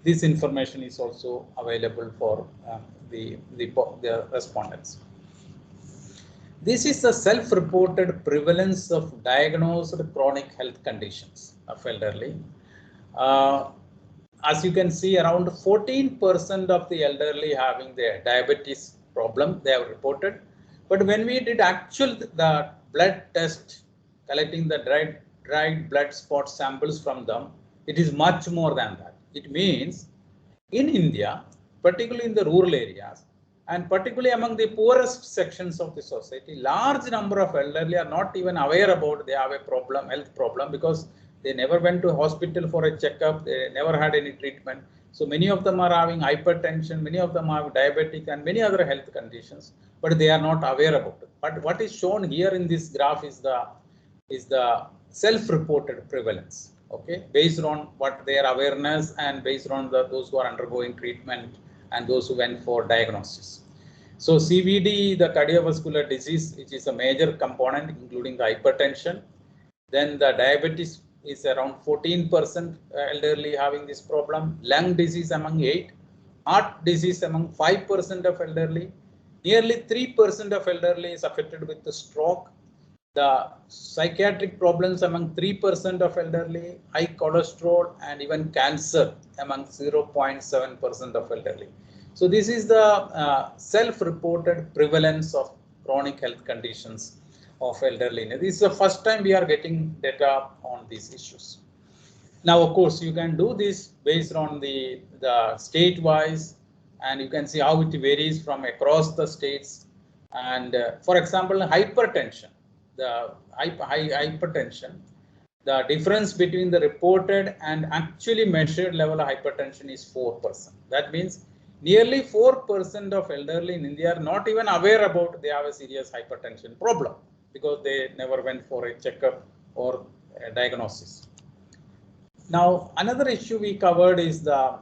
This information is also available for the respondents. This is the self-reported prevalence of diagnosed chronic health conditions of elderly. As you can see, around 14% of the elderly having their diabetes problem, they have reported. But when we did the blood test, collecting the dried blood spot samples from them, it is much more than that. It means in India, particularly in the rural areas, and particularly among the poorest sections of the society, large number of elderly are not even aware about they have a problem, health problem, because they never went to hospital for a checkup, they never had any treatment. So many of them are having hypertension, many of them have diabetic and many other health conditions, but they are not aware about it. But what is shown here in this graph is the self-reported prevalence, okay, based on what their awareness and based on those who are undergoing treatment and those who went for diagnosis. So CVD, the cardiovascular disease, which is a major component, including the hypertension. Then the diabetes is around 14% elderly having this problem. Lung disease among 8%, heart disease among 5% of elderly. Nearly 3% of elderly is affected with the stroke. The psychiatric problems among 3% of elderly, high cholesterol, and even cancer among 0.7% of elderly. So this is the self-reported prevalence of chronic health conditions of elderly. This is the first time we are getting data on these issues. Now, of course, you can do this based on the state-wise, and you can see how it varies from across the states. And for example, hypertension, the hypertension, the difference between the reported and actually measured level of hypertension is 4%. That means nearly 4% of elderly in India are not even aware about they have a serious hypertension problem because they never went for a checkup or a diagnosis. Now, another issue we covered is the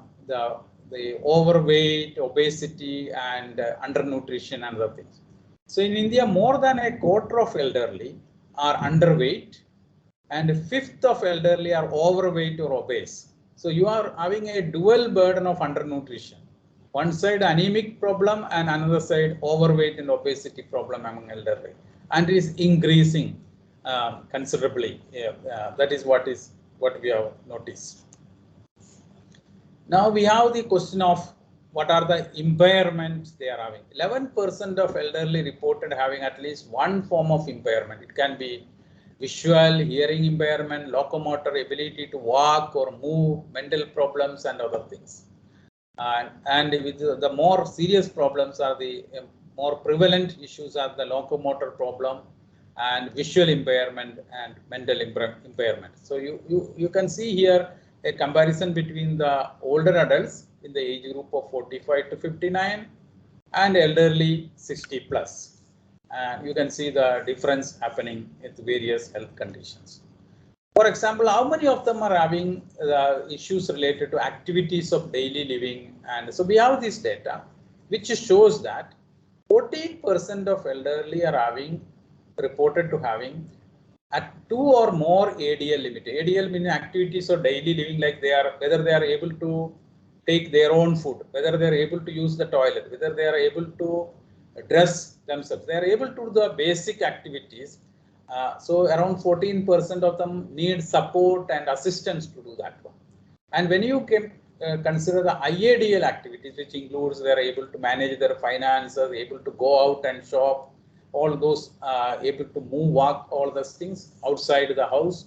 overweight, obesity, and undernutrition and other things. So in India, more than a quarter of elderly are underweight, and a fifth of elderly are overweight or obese. So you are having a dual burden of undernutrition. One side anemic problem and another side overweight and obesity problem among elderly, and it is increasing considerably. That is what we have noticed. Now we have the question of what are the impairments they are having. 11% of elderly reported having at least one form of impairment. It can be visual, hearing impairment, locomotor, ability to walk or move, mental problems, and other things. And with the more serious problems are the more prevalent issues are the locomotor problem and visual impairment and mental impairment. So you can see here a comparison between the older adults in the age group of 45 to 59 and elderly 60 plus. And you can see the difference happening with various health conditions. For example, how many of them are having issues related to activities of daily living? And so we have this data, which shows that 14% of elderly are reported to having at 2 or more ADL limit. ADL means activities of daily living, like whether they are able to take their own food, whether they are able to use the toilet, whether they are able to dress themselves. They are able to do the basic activities. So around 14% of them need support and assistance to do that one. And when you can consider the IADL activities, which includes they are able to manage their finances, able to go out and shop, all those able to move, walk, all those things outside the house,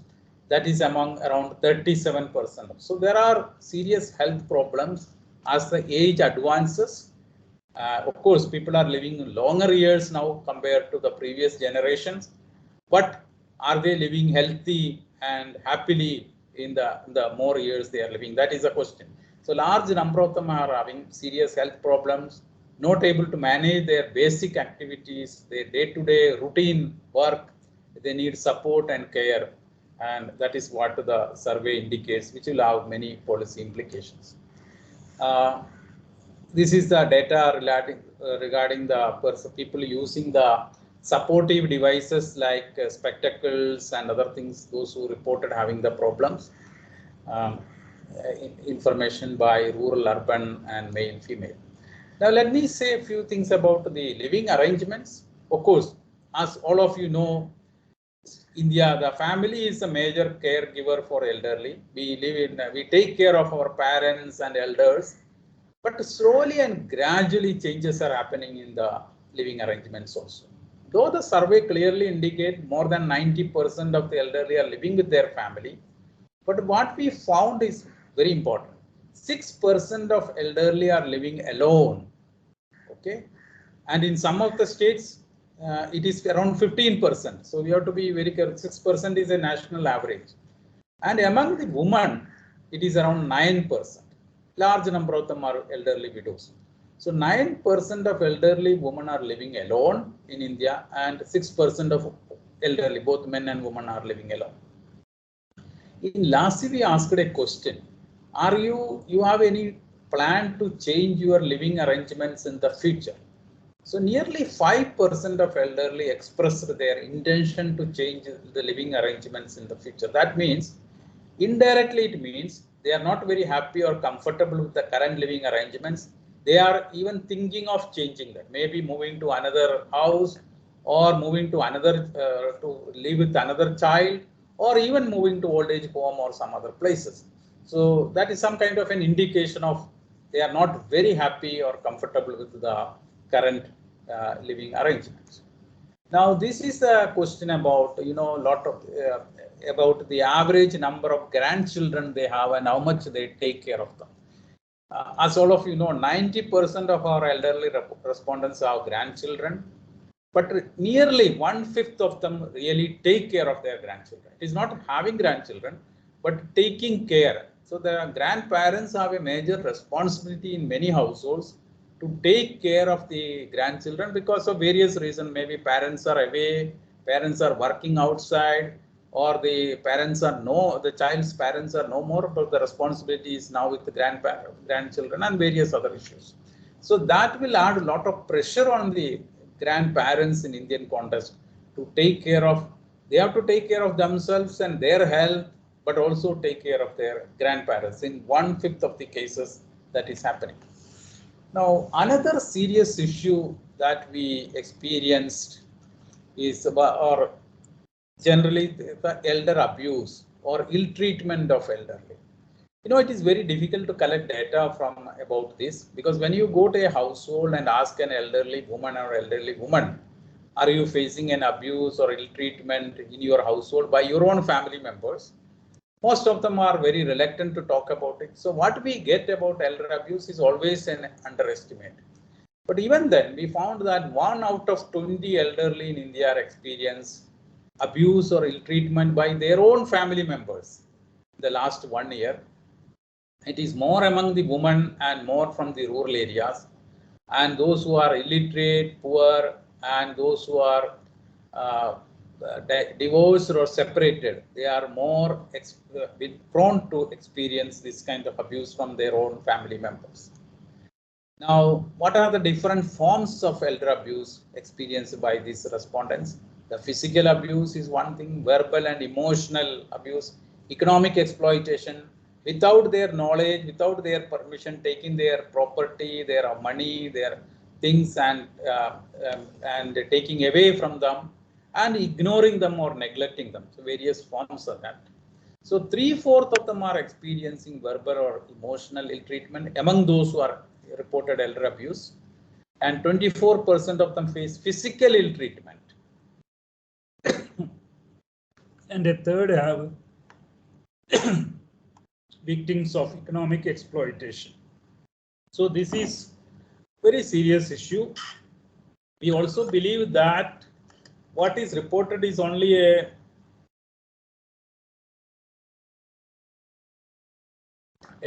that is among around 37%. So there are serious health problems as the age advances. Of course, people are living longer years now compared to the previous generations, but are they living healthy and happily in the more years they are living? That is the question. So large number of them are having serious health problems, not able to manage their basic activities, their day-to-day routine work. They need support and care, and that is what the survey indicates, which will have many policy implications. This is the data regarding the people using the supportive devices like spectacles and other things, those who reported having the problems. Information by rural, urban, and male, female. Now let me say a few things about the living arrangements. Of course, as all of you know, India, the family is a major caregiver for elderly. We take care of our parents and elders, but slowly and gradually changes are happening in the living arrangements also. Though the survey clearly indicates more than 90% of the elderly are living with their family, but what we found is very important. 6% of elderly are living alone. Okay, and in some of the states, it is around 15%. So we have to be very careful. 6% is a national average, and among the women, it is around 9%. Large number of them are elderly widows. So 9% of elderly women are living alone in India, and 6% of elderly, both men and women, are living alone. In Lassi, we asked a question: are you have any plan to change your living arrangements in the future? So nearly 5% of elderly expressed their intention to change the living arrangements in the future. That means, indirectly, it means they are not very happy or comfortable with the current living arrangements. They are even thinking of changing that, maybe moving to another house, or moving to another, to live with another child, or even moving to old age home or some other places. So that is some kind of an indication of they are not very happy or comfortable with the current living arrangements. Now, this is a question about, lot of about the average number of grandchildren they have and how much they take care of them. As all of you know, 90% of our elderly respondents have grandchildren, but nearly 1/5 of them really take care of their grandchildren. It is not having grandchildren, but taking care. So the grandparents have a major responsibility in many households to take care of the grandchildren because of various reasons. Maybe parents are away, parents are working outside, or the child's parents are no more, but the responsibility is now with the grandchildren and various other issues. So that will add a lot of pressure on the grandparents in Indian context to take care of, they have to take care of themselves and their health, but also take care of their grandparents. In 1/5 of the cases that is happening. Now, another serious issue that we experienced is about, generally the elder abuse or ill treatment of elderly. It is very difficult to collect data from about this, because when you go to a household and ask an elderly woman or elderly woman, are you facing an abuse or ill treatment in your household by your own family members? Most of them are very reluctant to talk about it. So what we get about elder abuse is always an underestimate. But even then, we found that 1 out of 20 elderly in India experience abuse or ill treatment by their own family members in the last 1 year. It is more among the women and more from the rural areas, and those who are illiterate, poor, and those who are divorced or separated, they are more prone to experience this kind of abuse from their own family members. Now, what are the different forms of elder abuse experienced by these respondents? The physical abuse is one thing, verbal and emotional abuse, economic exploitation, without their knowledge, without their permission, taking their property, their money, their things, and taking away from them, and ignoring them or neglecting them. So various forms of that. So 3/4 of them are experiencing verbal or emotional ill treatment among those who are reported elder abuse, and 24% of them face physical ill treatment. And a third have victims of economic exploitation. So this is very serious issue. We also believe that what is reported is only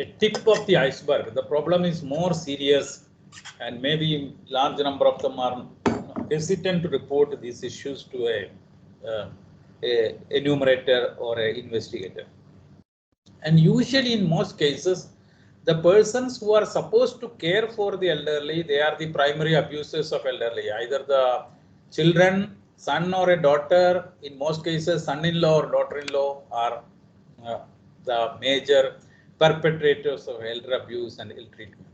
a tip of the iceberg. The problem is more serious, and maybe large number of them are hesitant to report these issues to a enumerator or an investigator. And usually in most cases, the persons who are supposed to care for the elderly, they are the primary abusers of elderly, either the children, son or a daughter. In most cases, son-in-law or daughter-in-law are the major perpetrators of elder abuse and ill treatment.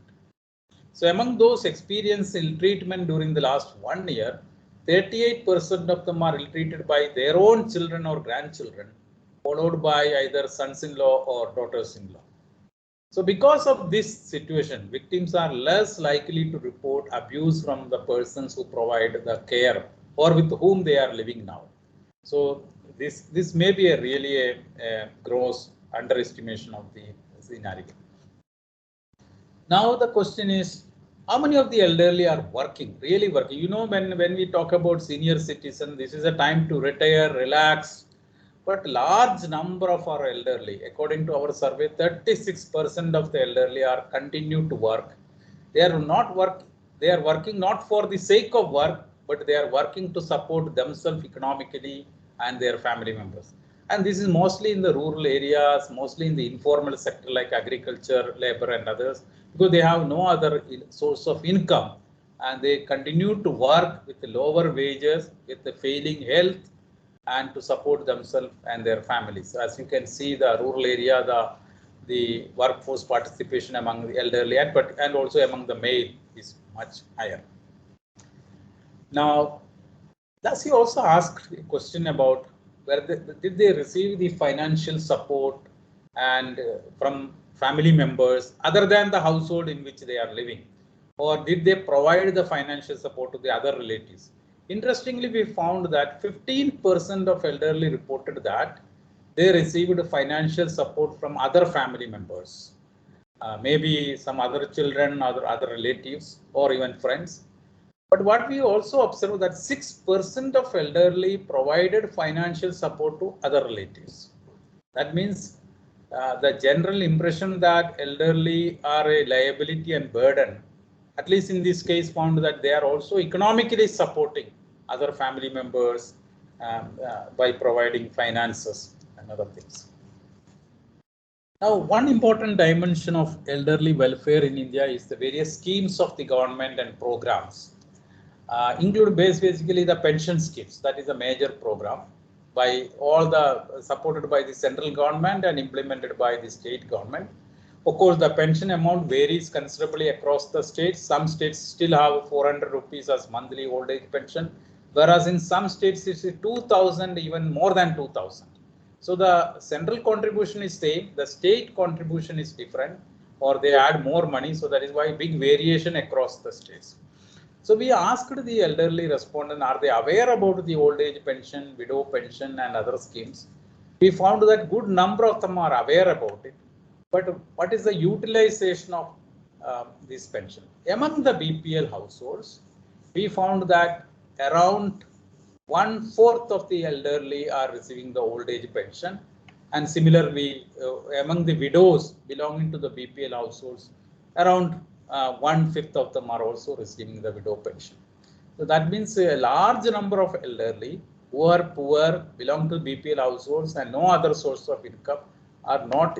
So among those experienced ill treatment during the last 1 year, 38% of them are ill treated by their own children or grandchildren, followed by either sons-in-law or daughters-in-law. So because of this situation, victims are less likely to report abuse from the persons who provide the care or with whom they are living now. So this may be really a gross underestimation of the scenario. Now the question is, how many of the elderly are working, really working? When we talk about senior citizen, this is a time to retire, relax. But large number of our elderly, according to our survey, 36% of the elderly are continue to work. They are working not for the sake of work, but they are working to support themselves economically and their family members. And this is mostly in the rural areas, mostly in the informal sector like agriculture, labor and others, because they have no other source of income, and they continue to work with lower wages, with the failing health, and to support themselves and their families. As you can see, the rural area, the workforce participation among the elderly and also among the male is much higher. Now, Lassi also asked a question about whether did they receive the financial support and from family members other than the household in which they are living? Or did they provide the financial support to the other relatives? Interestingly, we found that 15% of elderly reported that they received financial support from other family members, maybe some other children, other relatives, or even friends. But what we also observed that 6% of elderly provided financial support to other relatives. That means the general impression that elderly are a liability and burden, at least in this case, found that they are also economically supporting other family members by providing finances and other things. Now, one important dimension of elderly welfare in India is the various schemes of the government and programs. Include basically the pension schemes. That is a major program by all the supported by the central government and implemented by the state government. Of course, the pension amount varies considerably across the states. Some states still have 400 rupees as monthly old age pension, whereas in some states it's 2,000, even more than 2,000. So the central contribution is same, the state contribution is different, or they add more money. So that is why big variation across the states. So we asked the elderly respondent, are they aware about the old age pension, widow pension and other schemes? We found that good number of them are aware about it. But what is the utilization of this pension? Among the BPL households, we found that around 1/4 of the elderly are receiving the old age pension, and similarly among the widows belonging to the BPL households, around 1/5 of them are also receiving the widow pension. So that means a large number of elderly who are poor, belong to BPL households and no other source of income are not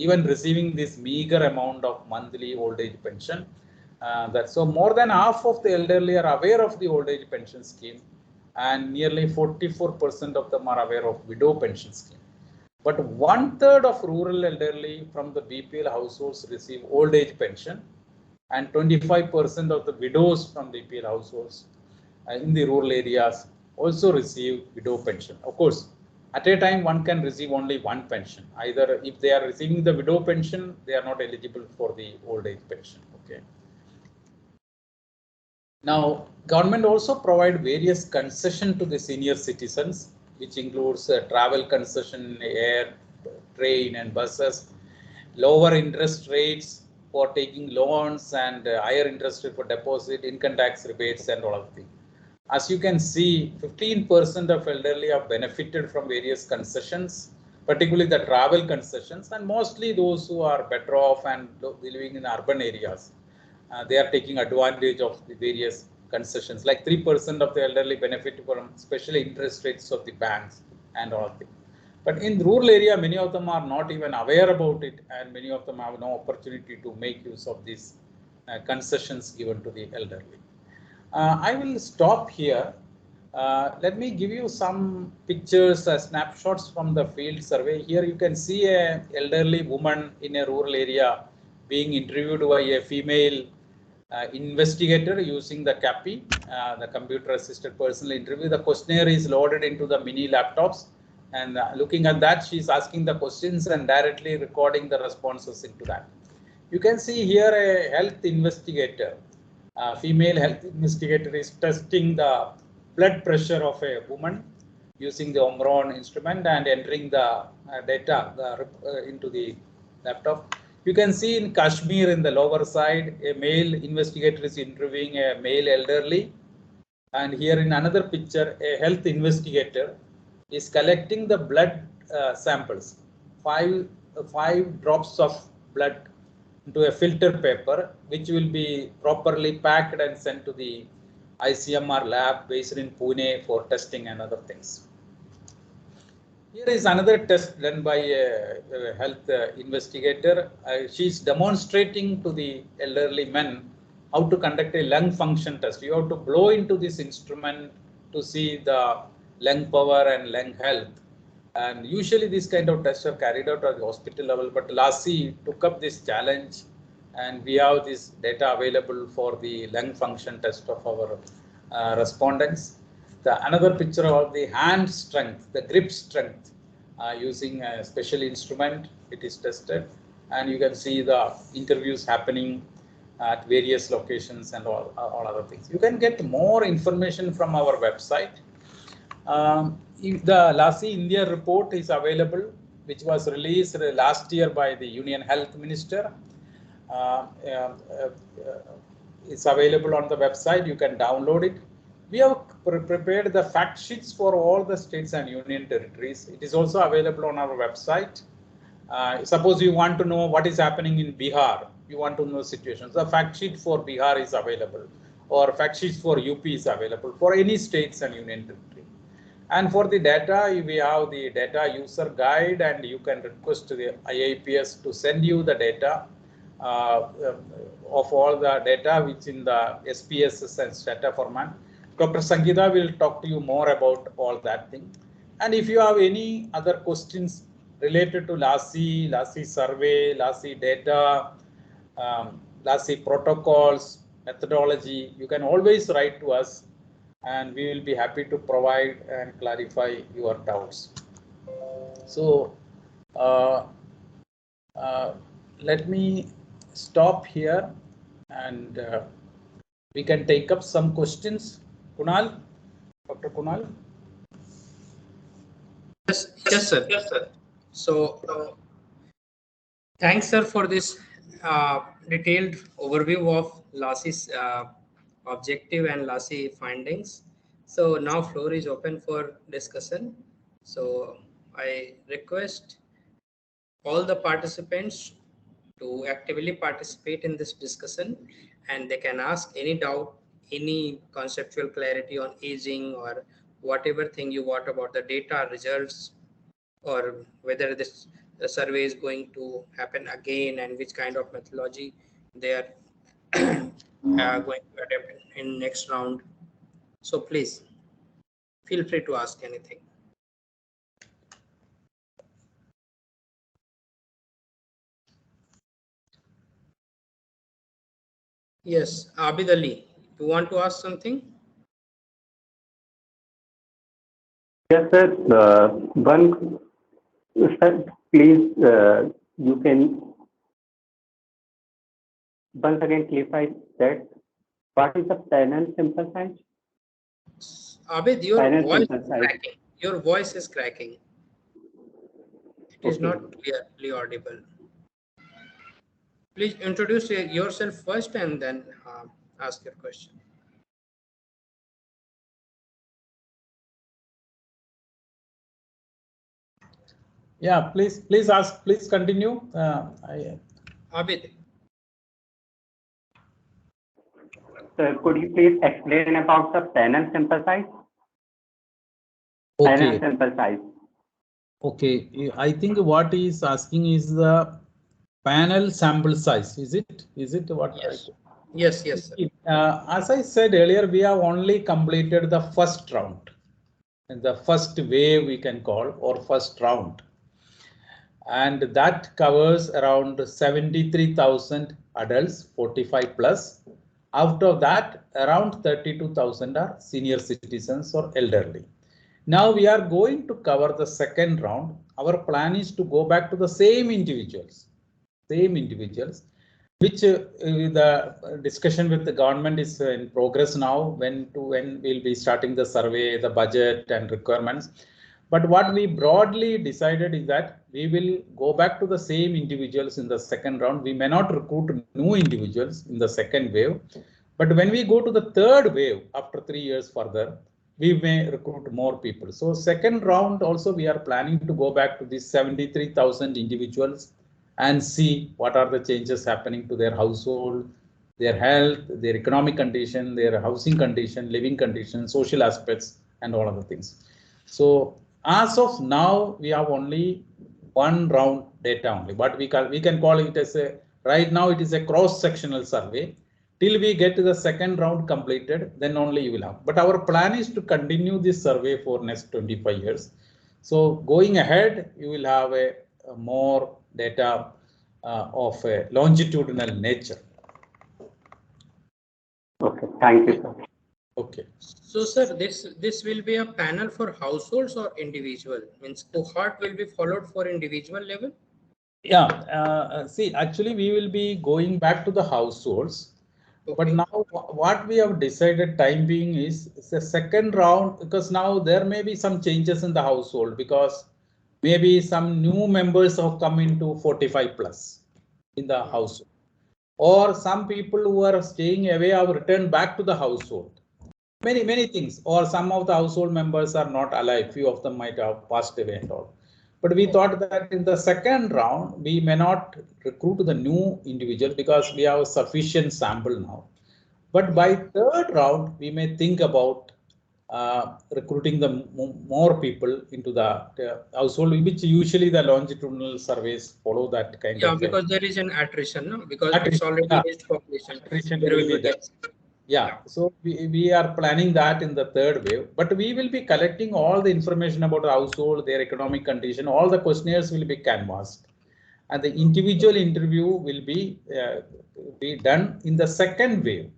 even receiving this meager amount of monthly old age pension. So more than half of the elderly are aware of the old age pension scheme, and nearly 44% of them are aware of widow pension scheme. But 1/3 of rural elderly from the BPL households receive old age pension, and 25% of the widows from BPL households in the rural areas also receive widow pension. Of course, at a time one can receive only one pension. Either if they are receiving the widow pension, they are not eligible for the old age pension. Okay. Now, government also provide various concession to the senior citizens, which includes travel concession, air, train and buses, lower interest rates for taking loans, and higher interest rate for deposit, income tax rebates and all of things. As you can see, 15% of elderly have benefited from various concessions, particularly the travel concessions, and mostly those who are better off and living in urban areas. They are taking advantage of the various concessions, like 3% of the elderly benefit from special interest rates of the banks and all things. But in rural area, many of them are not even aware about it, and many of them have no opportunity to make use of these concessions given to the elderly. I will stop here. Let me give you some pictures, snapshots from the field survey. Here you can see an elderly woman in a rural area being interviewed by a female investigator using the CAPI, the computer assisted personal interview. The questionnaire is loaded into the mini laptops, and looking at that, she is asking the questions and directly recording the responses into that. You can see here a health investigator, female health investigator is testing the blood pressure of a woman using the Omron instrument and entering the data into the laptop. You can see in Kashmir in the lower side, a male investigator is interviewing a male elderly. And here in another picture, a health investigator is collecting the blood samples, five drops of blood into a filter paper, which will be properly packed and sent to the ICMR lab based in Pune for testing and other things. Here is another test done by a health investigator. She is demonstrating to the elderly men how to conduct a lung function test. You have to blow into this instrument to see the lung power and lung health. And usually these kind of tests are carried out at the hospital level, but Lassi took up this challenge, and we have this data available for the lung function test of our respondents. Another picture of the hand strength, the grip strength, using a special instrument, it is tested. and you can see the interviews happening at various locations and all other things. You can get more information from our website. If the Lassi India report is available, which was released last year by the Union Health Minister. It's available on the website. You can download it. We have prepared the fact sheets for all the states and union territories. It is also available on our website. Suppose you want to know what is happening in Bihar, you want to know situations. The fact sheet for Bihar is available, or fact sheets for UP is available for any states and union territory. And for the data, we have the data user guide, and you can request the IIPS to send you the data of all the data which in the SPSS and STATA format. Dr. Sangeeta will talk to you more about all that thing. And if you have any other questions related to Lassi, Lassi survey, Lassi data, Lassi protocols, methodology, you can always write to us, and we will be happy to provide and clarify your doubts. So let me stop here, and we can take up some questions. Kunal, Dr. Kunal.
Yes, sir. Yes, sir. So, thanks, sir, for this detailed overview of Lassi's objective and Lassi findings. So now floor is open for discussion. So I request all the participants to actively participate in this discussion, and they can ask any doubt, any conceptual clarity on aging, or whatever thing you want about the data results, or whether this the survey is going to happen again and which kind of methodology they are going to adapt in next round. So please feel free to ask anything. Yes, Abid Ali, you want to ask something?
Yes, sir. One, sir, please, you can once again clarify that what is the panel sample size?
Abid, your
Panel
voice
sample
is
size.
cracking. Your voice is cracking. It is
Okay.
not clearly audible. Please introduce yourself first and then ask your question.
Yeah, please ask. Please continue.
Abid.
Sir, could you please explain about the panel sample size?
Okay.
Panel sample size.
Okay, I think what he is asking is the panel sample size. Is it? Is it what?
Yes. Yes. Yes, sir.
As I said earlier, we have only completed the first round, and the first wave we can call, or first round, and that covers around 73,000 adults, 45 plus. Out of that, around 32,000 are senior citizens or elderly. Now we are going to cover the second round. Our plan is to go back to the same individuals, which the discussion with the government is in progress now, when we'll be starting the survey, the budget and requirements. But what we broadly decided is that we will go back to the same individuals in the second round. We may not recruit new individuals in the second wave, but when we go to the third wave after 3 years further, we may recruit more people. So second round also we are planning to go back to these 73,000 individuals and see what are the changes happening to their household, their health, their economic condition, their housing condition, living condition, social aspects, and all other things. So as of now, we have only one round data only, but we can call it as a, right now it is a cross-sectional survey. Till we get to the second round completed, then only you will have. But our plan is to continue this survey for next 25 years. So going ahead, you will have a more data of a longitudinal nature.
Okay, thank you, sir.
Okay.
So, sir, this will be a panel for households or individual? Means cohort will be followed for individual level?
Yeah, see, actually, we will be going back to the households. But
Okay.
now what we have decided time being is the second round, because now there may be some changes in the household because maybe some new members have come into 45 plus in the household, or some people who are staying away have returned back to the household. Many things, or some of the household members are not alive. Few of them might have passed away and all. But we thought that in the second round, we may not recruit the new individual because we have a sufficient sample now. But by third round, we may think about recruiting the more people into the household, which usually the longitudinal surveys follow that kind
Yeah,
of
because there is an attrition, no? Because it's
attrition.
already
Yeah,
aged population.
attrition
There
will
will
be
be
there.
less.
Yeah, so we are planning that in the third wave, but we will be collecting all the information about the household, their economic condition, all the questionnaires will be canvassed, and the individual interview will be done in the second wave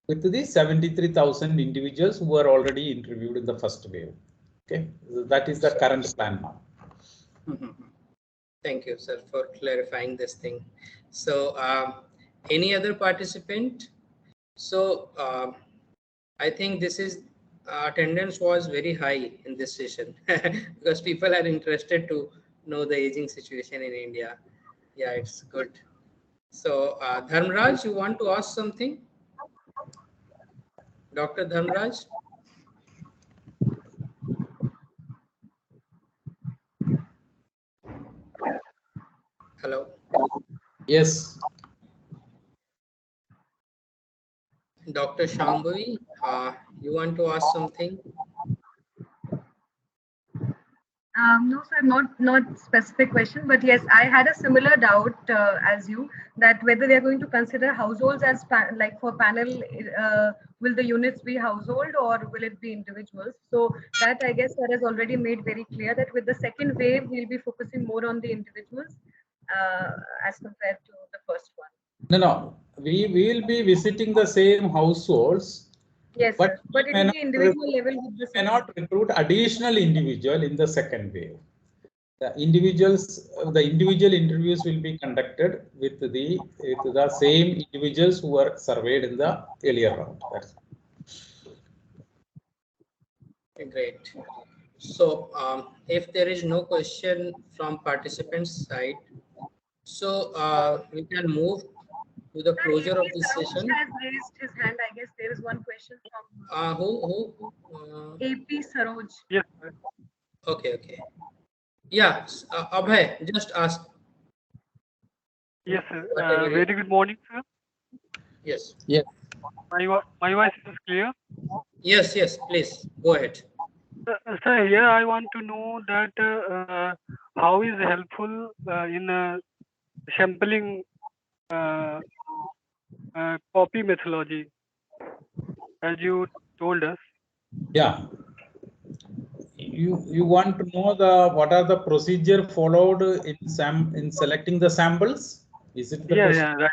with the 73,000 individuals who were already interviewed in the first wave. Okay, so that is the current plan now.
Thank you, sir, for clarifying this thing. So, any other participant? So, I think this is attendance was very high in this session because people are interested to know the aging situation in India. Yeah, it's good. So, Dharmraj, you want to ask something? Dr. Dharmraj? Hello.
Yes.
Dr. Shambhavi, you want to ask something?
No, sir, not specific question, but yes, I had a similar doubt as you, that whether they are going to consider households as like for panel, will the units be household or will it be individuals? So that I guess that has already made very clear that with the second wave, we'll be focusing more on the individuals as compared to the first one.
No, we will be visiting the same households.
Yes,
But
sir. But it will be individual level with the second.
Cannot recruit additional individual in the second wave. The individual interviews will be conducted with the same individuals who were surveyed in the earlier round. That's
Great. So, if there is no question from participants' side, so we can move to the closure of this session.
Has raised his hand. I guess there is one question from
Who?
AP Saroj.
Yes.
Okay. Yeah, Abhay, just ask.
Yes, sir.
Whatever
Very good morning, sir.
Yes.
yes.
My voice is clear.
Yes, please go ahead.
Sir, here I want to know that how is helpful in sampling copy methodology, as you told us.
Yeah. You want to know what are the procedure followed in selecting the samples? Is it the question?
Yeah, right.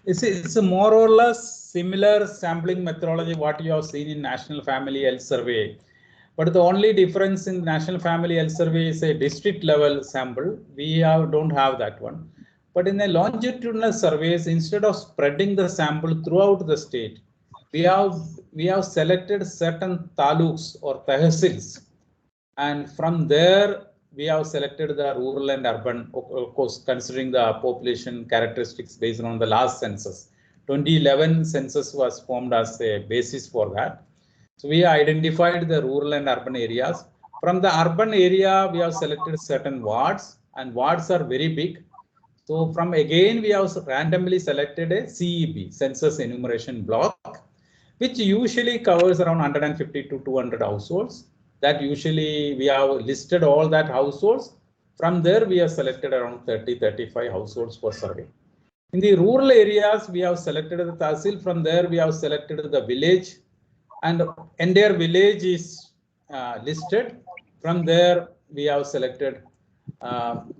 It's a more or less similar sampling methodology what you have seen in National Family Health Survey. But the only difference in National Family Health Survey is a district level sample. We don't have that one. But in the longitudinal surveys, instead of spreading the sample throughout the state, we have selected certain taluks or tehsils, and from there we have selected the rural and urban, of course, considering the population characteristics based on the last census. 2011 census was formed as a basis for that. So we identified the rural and urban areas. From the urban area, we have selected certain wards, and wards are very big. So from again, we have randomly selected a CEB, census enumeration block, which usually covers around 150 to 200 households. That usually we have listed all that households. From there, we have selected around 30-35 households for survey. In the rural areas, we have selected the tahsil. From there, we have selected the village, and entire village is listed. From there, we have selected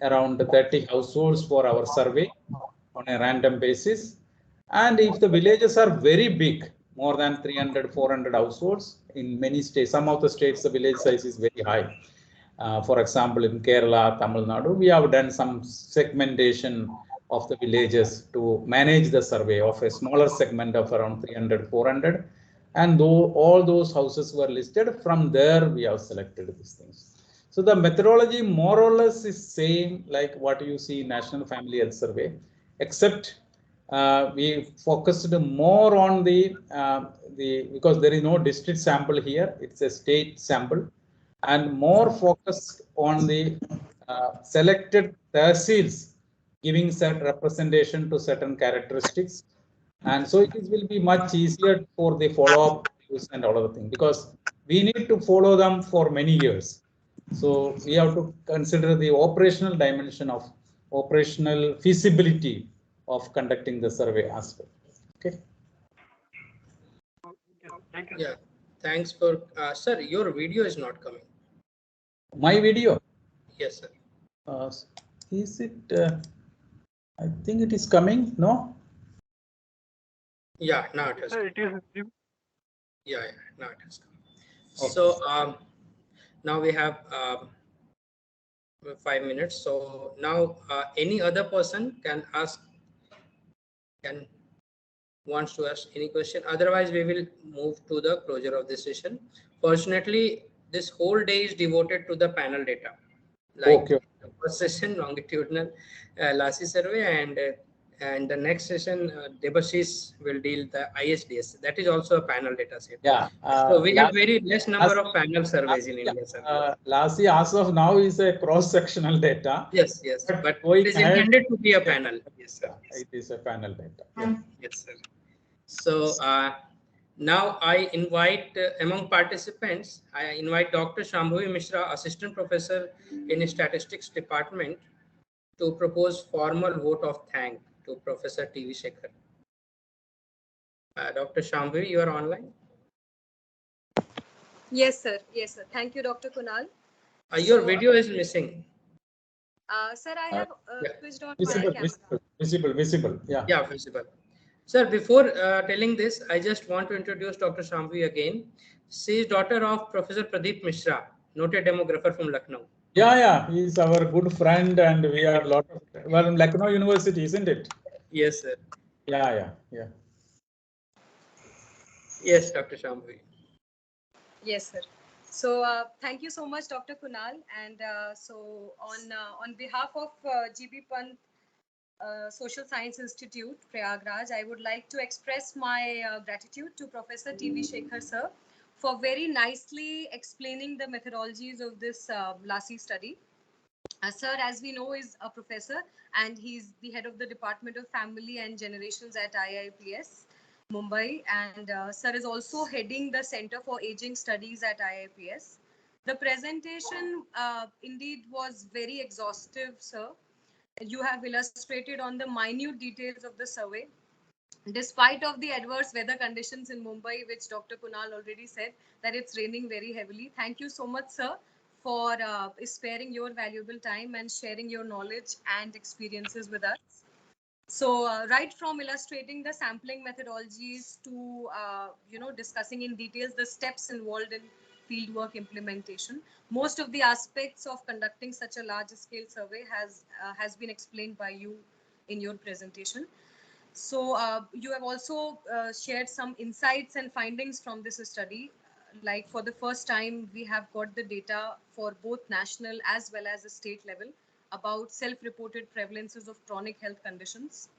around 30 households for our survey on a random basis. And if the villages are very big, more than 300, 400 households in many states, some of the states, the village size is very high. For example, in Kerala, Tamil Nadu, we have done some segmentation of the villages to manage the survey of a smaller segment of around 300, 400. And though all those houses were listed, from there we have selected these things. So the methodology more or less is same like what you see in National Family Health Survey, except we focused more on the because there is no district sample here, it's a state sample, and more focused on the selected tehsils giving certain representation to certain characteristics. And so it will be much easier for the follow-up and all of the things, because we need to follow them for many years. So we have to consider the operational dimension of operational feasibility of conducting the survey as well. Okay.
Thank you.
Yeah, thanks for sir. Your video is not coming.
My video.
Yes, sir.
Is it? I think it is coming. No.
Yeah, now it has.
Sir, it is.
Yeah, now it has come.
Okay.
So now we have 5 minutes. So now any other person can wants to ask any question. Otherwise, we will move to the closure of this session. Fortunately, this whole day is devoted to the panel data. Like
Okay.
the first session, longitudinal Lassi survey, and the next session, Debashis will deal the ISDS. That is also a panel data set.
Yeah.
So we have very less number of panel surveys in India, sir.
LASI as of now is a cross-sectional data.
Yes, but it is intended to be a panel. Yes, sir.
It is a panel data. Yeah.
Yes, sir. So now I invite among participants, I invite Dr. Shambhavi Mishra, Assistant Professor in Statistics Department, to propose formal vote of thanks to Professor T.V. Shekher. Dr. Shambhavi, you are online?
Yes, sir. Yes, sir. Thank you, Dr. Kunal.
Your video is missing.
Sir, I have switched on
Visible,
my camera.
visible. Yeah.
Yeah, visible. Sir, before telling this, I just want to introduce Dr. Shambhavi again. She is daughter of Professor Pradeep Mishra, noted demographer from Lucknow.
Yeah. He's our good friend, and we are a lot of in Lucknow University, isn't it?
Yes, sir.
Yeah.
Yes, Dr. Shambhavi.
Yes, sir. So thank you so much, Dr. Kunal. And so on behalf of GB Pant Social Science Institute, Prayagraj, I would like to express my gratitude to Professor T.V. Shekher, sir, for very nicely explaining the methodologies of this Lassi study. Sir, as we know, is a professor, and he's the head of the Department of Family and Generations at IIPS-Mumbai. And sir is also heading the Center for Aging Studies at IIPS. The presentation indeed was very exhaustive, sir. You have illustrated on the minute details of the survey. Despite of the adverse weather conditions in Mumbai, which Dr. Kunal already said that it's raining very heavily. Thank you so much, sir, for sparing your valuable time and sharing your knowledge and experiences with us. So right from illustrating the sampling methodologies to discussing in details the steps involved in fieldwork implementation, most of the aspects of conducting such a large scale survey has been explained by you in your presentation. So you have also shared some insights and findings from this study. Like for the first time, we have got the data for both national as well as the state level about self-reported prevalences of chronic health conditions.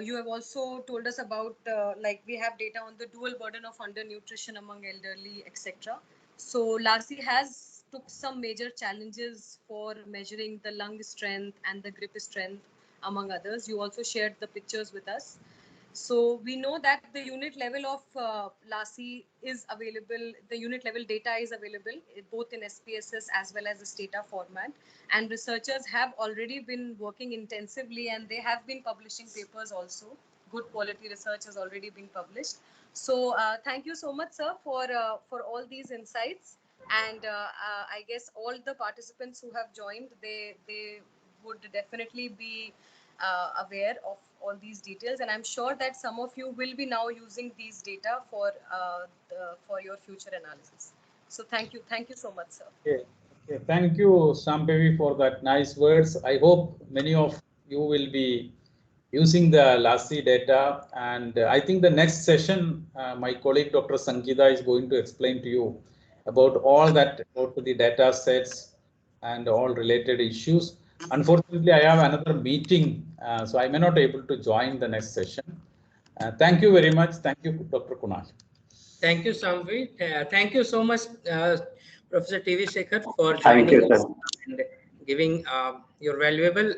You have also told us about like we have data on the dual burden of undernutrition among elderly, etc. So Lassi has took some major challenges for measuring the lung strength and the grip strength, among others. You also shared the pictures with us. So we know that the unit level of Lassi is available, the unit level data is available both in SPSS as well as the STATA format. And researchers have already been working intensively, and they have been publishing papers also. Good quality research has already been published. So thank you so much, sir, for all these insights. And I guess all the participants who have joined, they would definitely be aware of all these details, and I'm sure that some of you will be now using these data for your future analysis. So thank you so much, sir.
Okay. Okay, thank you, Shampevi, for that nice words. I hope many of you will be using the Lassi data, and I think the next session, my colleague Dr. Sangeeta is going to explain to you about all that, about the data sets and all related issues. Unfortunately, I have another meeting, so I may not be able to join the next session. Thank you very much. Thank you, Dr. Kunal.
Thank you, Samvi. Thank you so much, Professor T.V. Shekher, for
Thank
joining
you,
us
sir.
and giving your valuable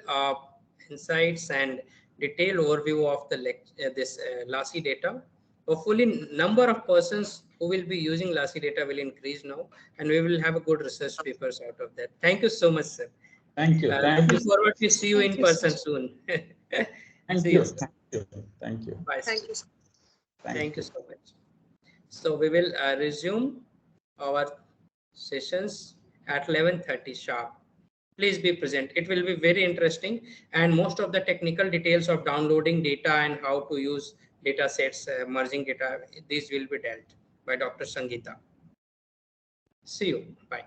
insights and detailed overview of the this Lassi data. Hopefully, number of persons who will be using Lassi data will increase now, and we will have a good research papers out of that. Thank you so much, sir.
Thank you. Thank
Looking
you.
forward to see you
Thank
in
you,
person
sir.
soon.
Thank
See
you.
you.
Thank you. Thank you.
Bye.
Thank you.
Thank you so much. So we will resume our sessions at 11:30 sharp. Please be present. It will be very interesting, and most of the technical details of downloading data and how to use data sets, merging data, these will be dealt by Dr. Sangeeta. See you. Bye.